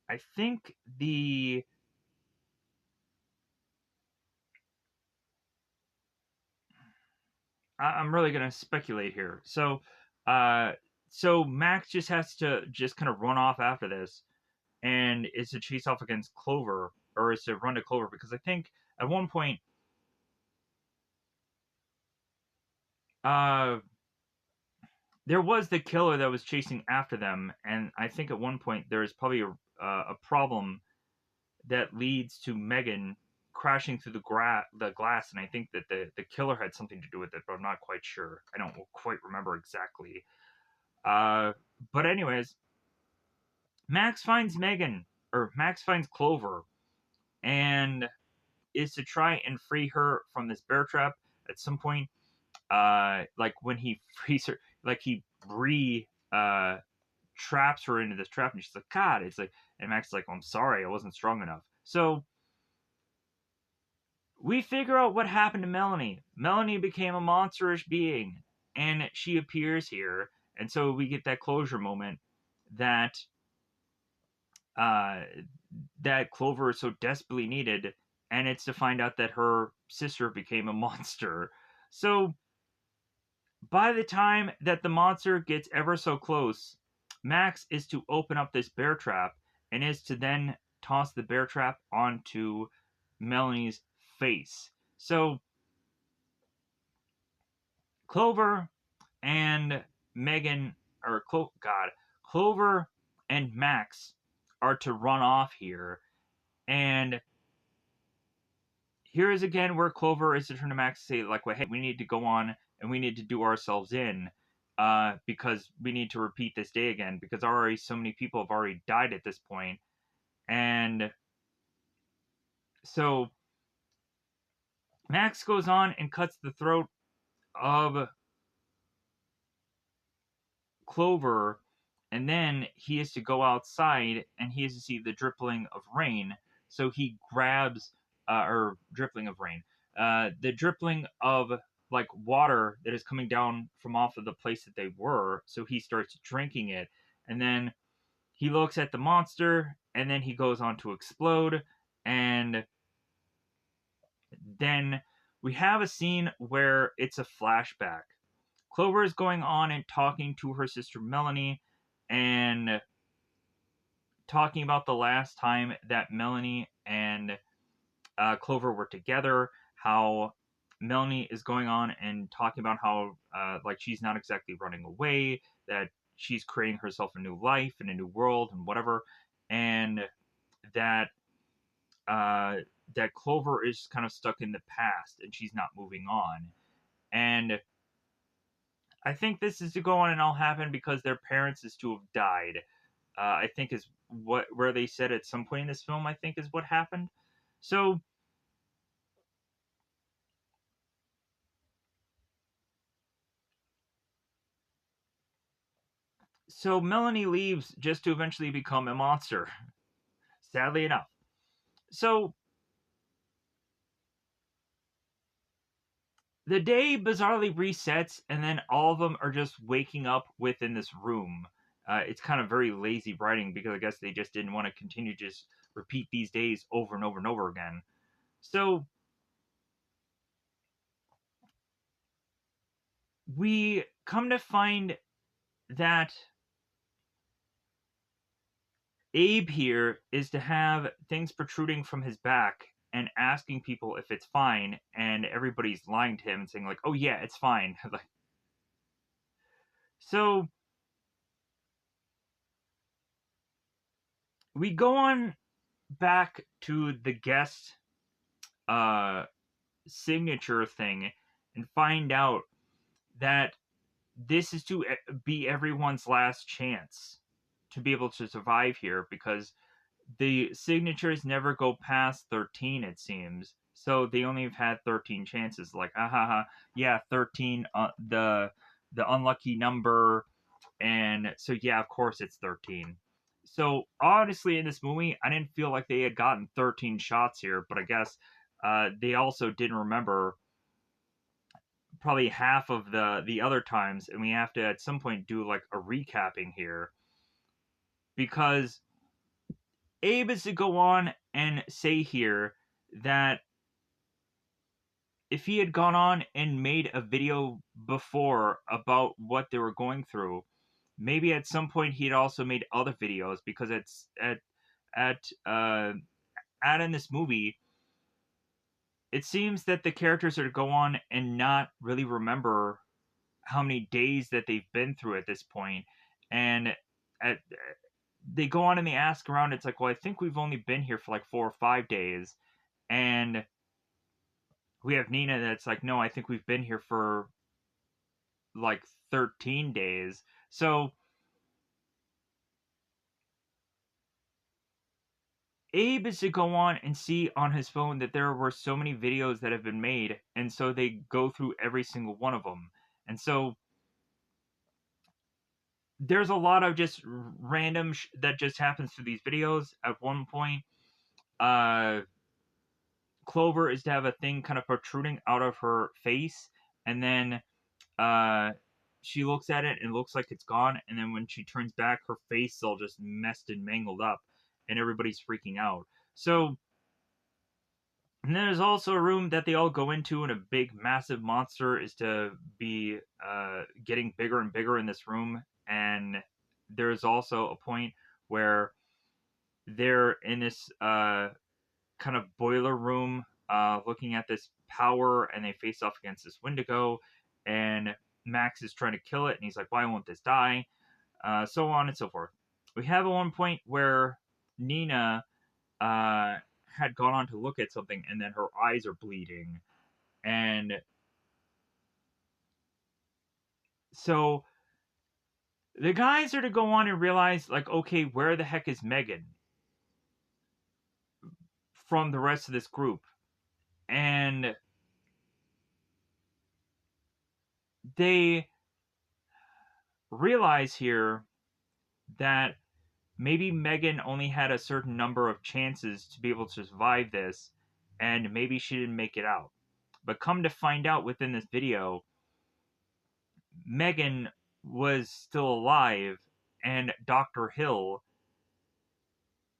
I think I'm really gonna speculate here. Uh, so Max just has to just kind of run off after this, and is to chase off against Clover, or is to run to Clover, because I think at one point, uh, there was the killer that was chasing after them, and I think at one point there is probably a problem that leads to Megan crashing through the glass, and I think that the killer had something to do with it, but I'm not quite sure. I don't quite remember exactly. Uh, but anyways, Max finds Megan, or Max finds Clover, and is to try and free her from this bear trap. At some point, like when he frees her, like he re traps her into this trap, and she's like, God, it's like, and Max is like, I'm sorry, I wasn't strong enough. So we figure out what happened to Melanie. Melanie became a monsterish being, and she appears here, and so we get that closure moment that uh, that Clover so desperately needed, and it's to find out that her sister became a monster. So by the time that the monster gets ever so close, Max is to open up this bear trap and is to then toss the bear trap onto Melanie's face. So Clover and Megan, or God, Clover and Max are to run off here, and here is again where Clover is to turn to Max and say, like, well, hey, we need to go on and we need to do ourselves in, because we need to repeat this day again, because already so many people have already died at this point. And so Max goes on and cuts the throat of Clover, and then he is to go outside and he is to see the dripping of rain. So he grabs, or dripping of rain, the dripping of like water that is coming down from off of the place that they were. So he starts drinking it, and then he looks at the monster, and then he goes on to explode, and then we have a scene where it's a flashback. Clover is going on and talking to her sister Melanie, and talking about the last time that Melanie and Clover were together, how Melanie is going on and talking about how like she's not exactly running away, that she's creating herself a new life and a new world and whatever, and that uh, that Clover is kind of stuck in the past and she's not moving on. And I think this is to go on and all happen because their parents is to have died. I think is what where they said at some point in this film. I think is what happened. So So Melanie leaves just to eventually become a monster, sadly enough. So the day bizarrely resets, and then all of them are just waking up within this room. It's kind of very lazy writing because I guess they just didn't want to continue to just repeat these days over and over and over again. So we come to find that Abe here is to have things protruding from his back and asking people if it's fine, and everybody's lying to him and saying like, "Oh yeah, it's fine." Like, so we go on back to the guest uh, signature thing and find out that this is to be everyone's last chance to be able to survive here because the signatures never go past 13, it seems. So they only have had 13 chances. Like, ah ha ha, yeah, 13, the unlucky number, and so yeah, of course it's 13. So honestly, in this movie, I didn't feel like they had gotten 13 shots here, but I guess they also didn't remember probably half of the other times, and we have to at some point do like a recapping here because Abe is to go on and say here that if he had gone on and made a video before about what they were going through, maybe at some point he'd also made other videos because it's at in this movie, it seems that the characters are to go on and not really remember how many days that they've been through at this point, and at they go on and they ask around. It's like, well, I think we've only been here for like 4 or 5 days, and we have Nina that's like, no, I think we've been here for like 13 days. So Abe is to go on and see on his phone that there were so many videos that have been made, and so they go through every single one of them. And so there's a lot of just random that just happens through these videos. At one point, uh, Clover is to have a thing kind of protruding out of her face, and then uh, she looks at it and it looks like it's gone, and then when she turns back, her face is all just messed and mangled up, and everybody's freaking out. So, and then there's also a room that they all go into, and a big, massive monster is to be getting bigger and bigger in this room, and there's also a point where they're in this kind of boiler room looking at this power, and they face off against this Wendigo, and Max is trying to kill it, and he's like, why won't this die? So on and so forth. We have at one point where Nina had gone on to look at something, and then her eyes are bleeding. And so the guys are to go on and realize, like, okay, where the heck is Megan from the rest of this group? And they realize here that maybe Megan only had a certain number of chances to be able to survive this, and maybe she didn't make it out. But come to find out within this video, Megan was still alive, and Dr. Hill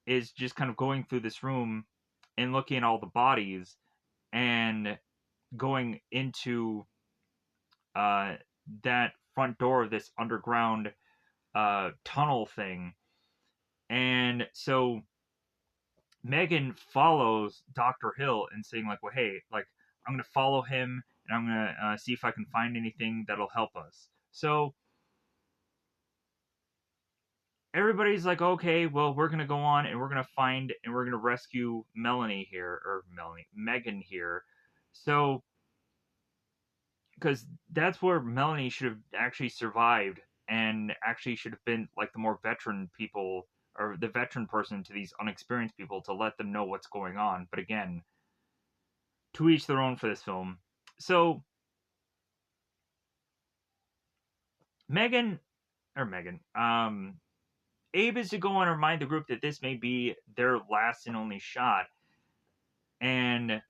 is just kind of going through this room and looking at all the bodies and going into uh, that front door of this underground tunnel thing. And so Megan follows Dr. Hill and saying like, well, hey, like I'm going to follow him and I'm going to see if I can find anything that'll help us. So everybody's like, okay, well, we're going to go on and we're going to find and we're going to rescue Megan here. So, because that's where Melanie should have actually survived and actually should have been like the more veteran people or the veteran person to these unexperienced people to let them know what's going on. But again, to each their own for this film. So, Megan or Megan. Abe is to go and remind the group that this may be their last and only shot. And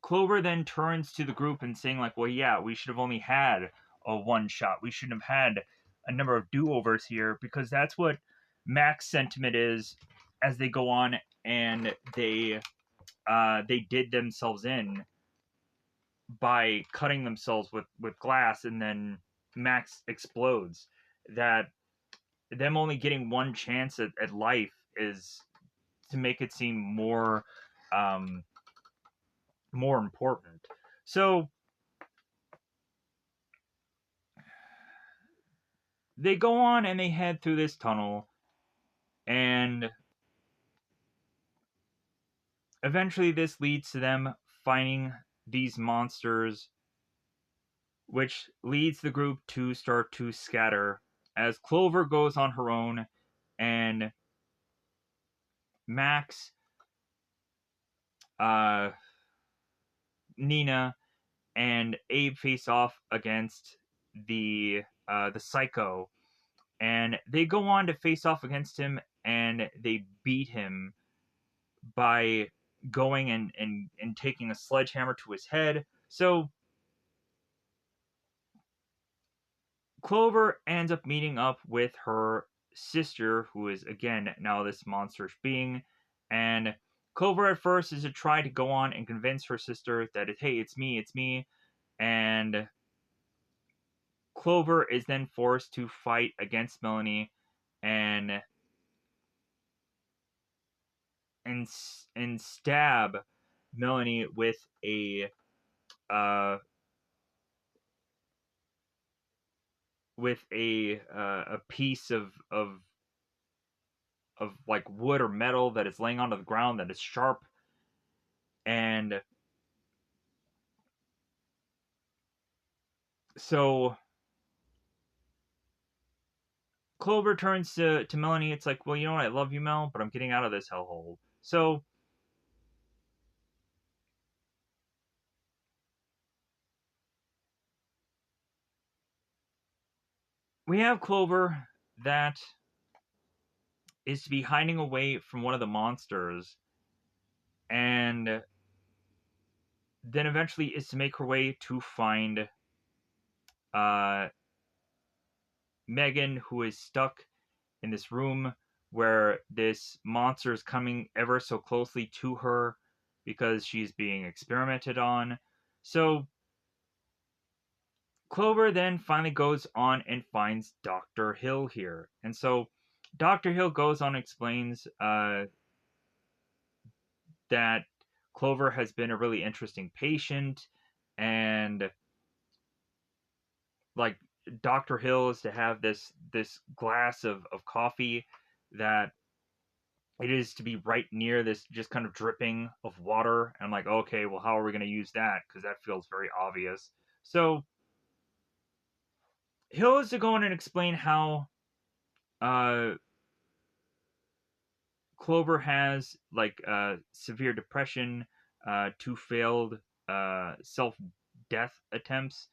Clover then turns to the group and saying, like, well, yeah, we should have only had a one shot. We shouldn't have had a number of do-overs here, because that's what Mac's sentiment is as they go on and they did themselves in by cutting themselves with glass, and then Max explodes. That them only getting one chance at life is to make it seem um, more important. So they go on and they head through this tunnel, and eventually this leads to them finding these monsters, which leads the group to start to scatter as Clover goes on her own, and Max, uh, Nina, and Abe face off against the Psycho, and they go on to face off against him, and they beat him by going and taking a sledgehammer to his head. So Clover ends up meeting up with her sister, who is again now this monstrous being, and Clover at first is to try to go on and convince her sister that hey, it's me, and Clover is then forced to fight against Melanie and and and stab Melanie uh with a piece of like wood or metal that is laying onto the ground that is sharp, and so Clover turns to Melanie. It's like, well, you know what? I love you, Mel, but I'm getting out of this hellhole. So we have Clover that is to be hiding away from one of the monsters, and then eventually is to make her way to find uh, Megan, who is stuck in this room where this monster is coming ever so closely to her because she's being experimented on. So Clover then finally goes on and finds Dr. Hill here. And so Dr. Hill goes on and explains that Clover has been a really interesting patient, and like Dr. Hill is to have this glass of coffee that it is to be right near this just kind of dripping of water. And I'm like, okay, well, how are we going to use that? Because that feels very obvious. So Hill is to go in and explain how uh, Clover has like severe depression, two failed self death attempts,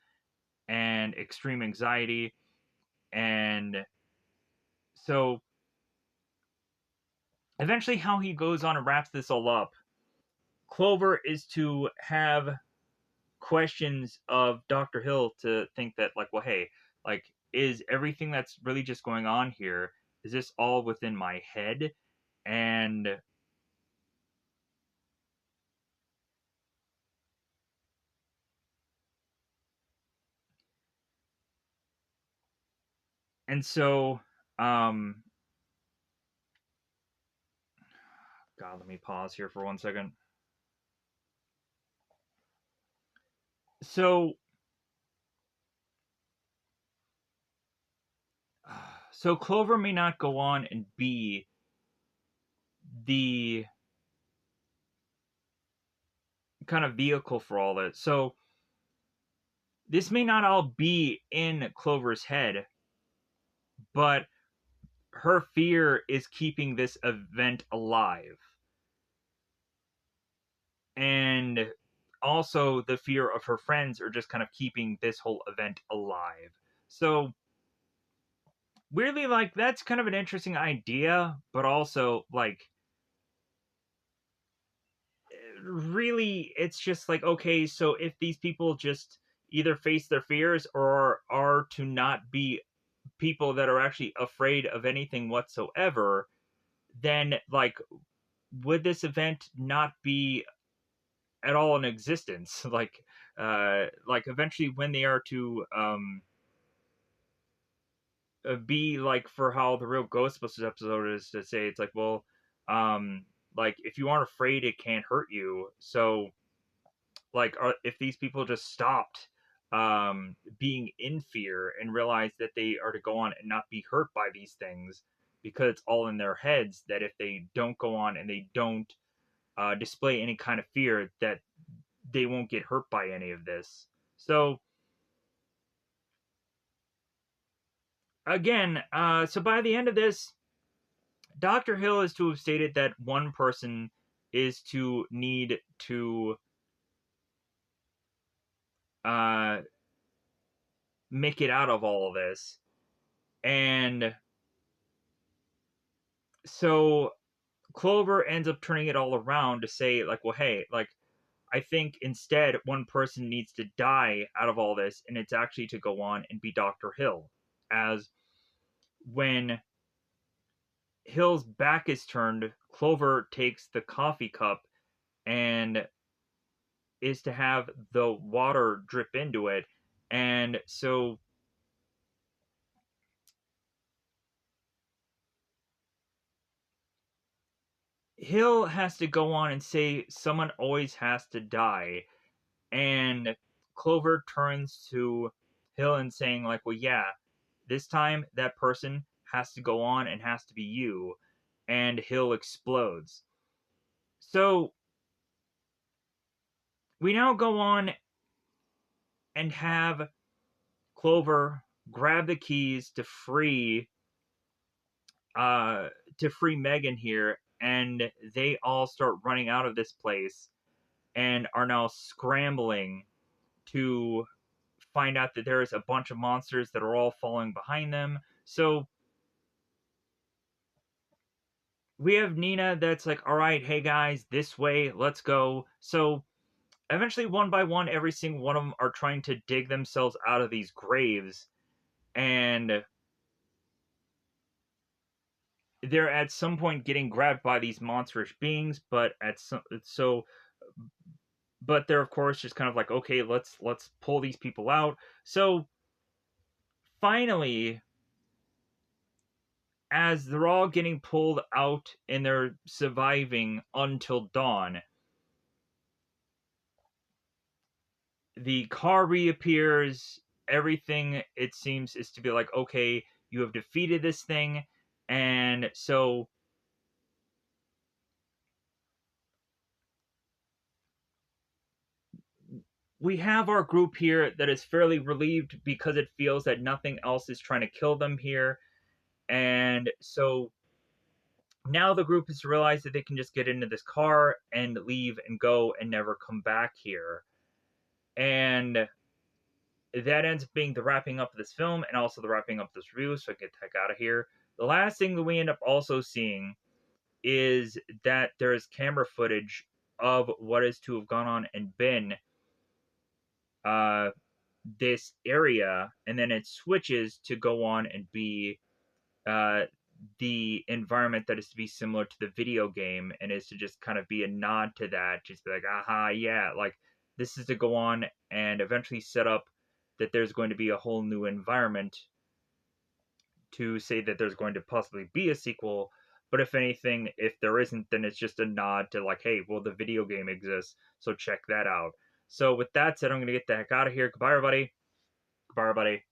and extreme anxiety. And so eventually, how he goes on and wraps this all up, Clover is to have questions of Dr. Hill to think that, like, well, hey, like, is everything that's really just going on here, is this all within my head? And so um God, let me pause here for 1 second. So Clover may not go on and be the kind of vehicle for all this. So this may not all be in Clover's head, but her fear is keeping this event alive. And also the fear of her friends are just kind of keeping this whole event alive. So weirdly, like, that's kind of an interesting idea, but also, like, really, it's just like, okay, so if these people just either face their fears or are to not be people that are actually afraid of anything whatsoever, then, like, would this event not be at all in existence? Like eventually when they are to be like for how the real Ghostbusters episode is to say it's like, well, um, like if you aren't afraid, it can't hurt you. So like, if these people just stopped being in fear and realized that they are to go on and not be hurt by these things because it's all in their heads, that if they don't go on and they don't display any kind of fear, that they won't get hurt by any of this. So again, so by the end of this, Dr. Hill is to have stated that one person is to need to uh, make it out of all of this. And so Clover ends up turning it all around to say, like, well, hey, like, I think instead one person needs to die out of all this, and it's actually to go on and be Dr. Hill. As when Hill's back is turned, Clover takes the coffee cup and is to have the water drip into it. And so Hill has to go on and say someone always has to die. And Clover turns to Hill and saying, like, well, yeah, this time that person has to go on and has to be you. And Hill explodes. So we now go on and have Clover grab the keys uh to free Megan here, and they all start running out of this place and are now scrambling to find out that there is a bunch of monsters that are all falling behind them. So we have Nina that's like, all right, hey guys, this way, let's go. So eventually, one by one, every single one of them are trying to dig themselves out of these graves, and they're at some point getting grabbed by these monstrous beings. But at some so, but they're of course just kind of like, okay, let's pull these people out. So finally, as they're all getting pulled out and they're surviving until dawn, the car reappears. Everything, it seems, is to be like, okay, you have defeated this thing. And so we have our group here that is fairly relieved because it feels that nothing else is trying to kill them here. And so now the group has realized that they can just get into this car and leave and go and never come back here. And that ends up being the wrapping up of this film and also the wrapping up of this review, so I get the heck out of here. The last thing that we end up also seeing is that there is camera footage of what is to have gone on and been uh, this area, and then it switches to go on and be uh, the environment that is to be similar to the video game, and is to just kind of be a nod to that, just be like, aha, yeah, like this is to go on and eventually set up that there's going to be a whole new environment to say that there's going to possibly be a sequel. But if anything, if there isn't, then it's just a nod to like, hey, well, the video game exists, so check that out. So with that said, I'm gonna get the heck out of here. Goodbye, everybody. Goodbye, everybody.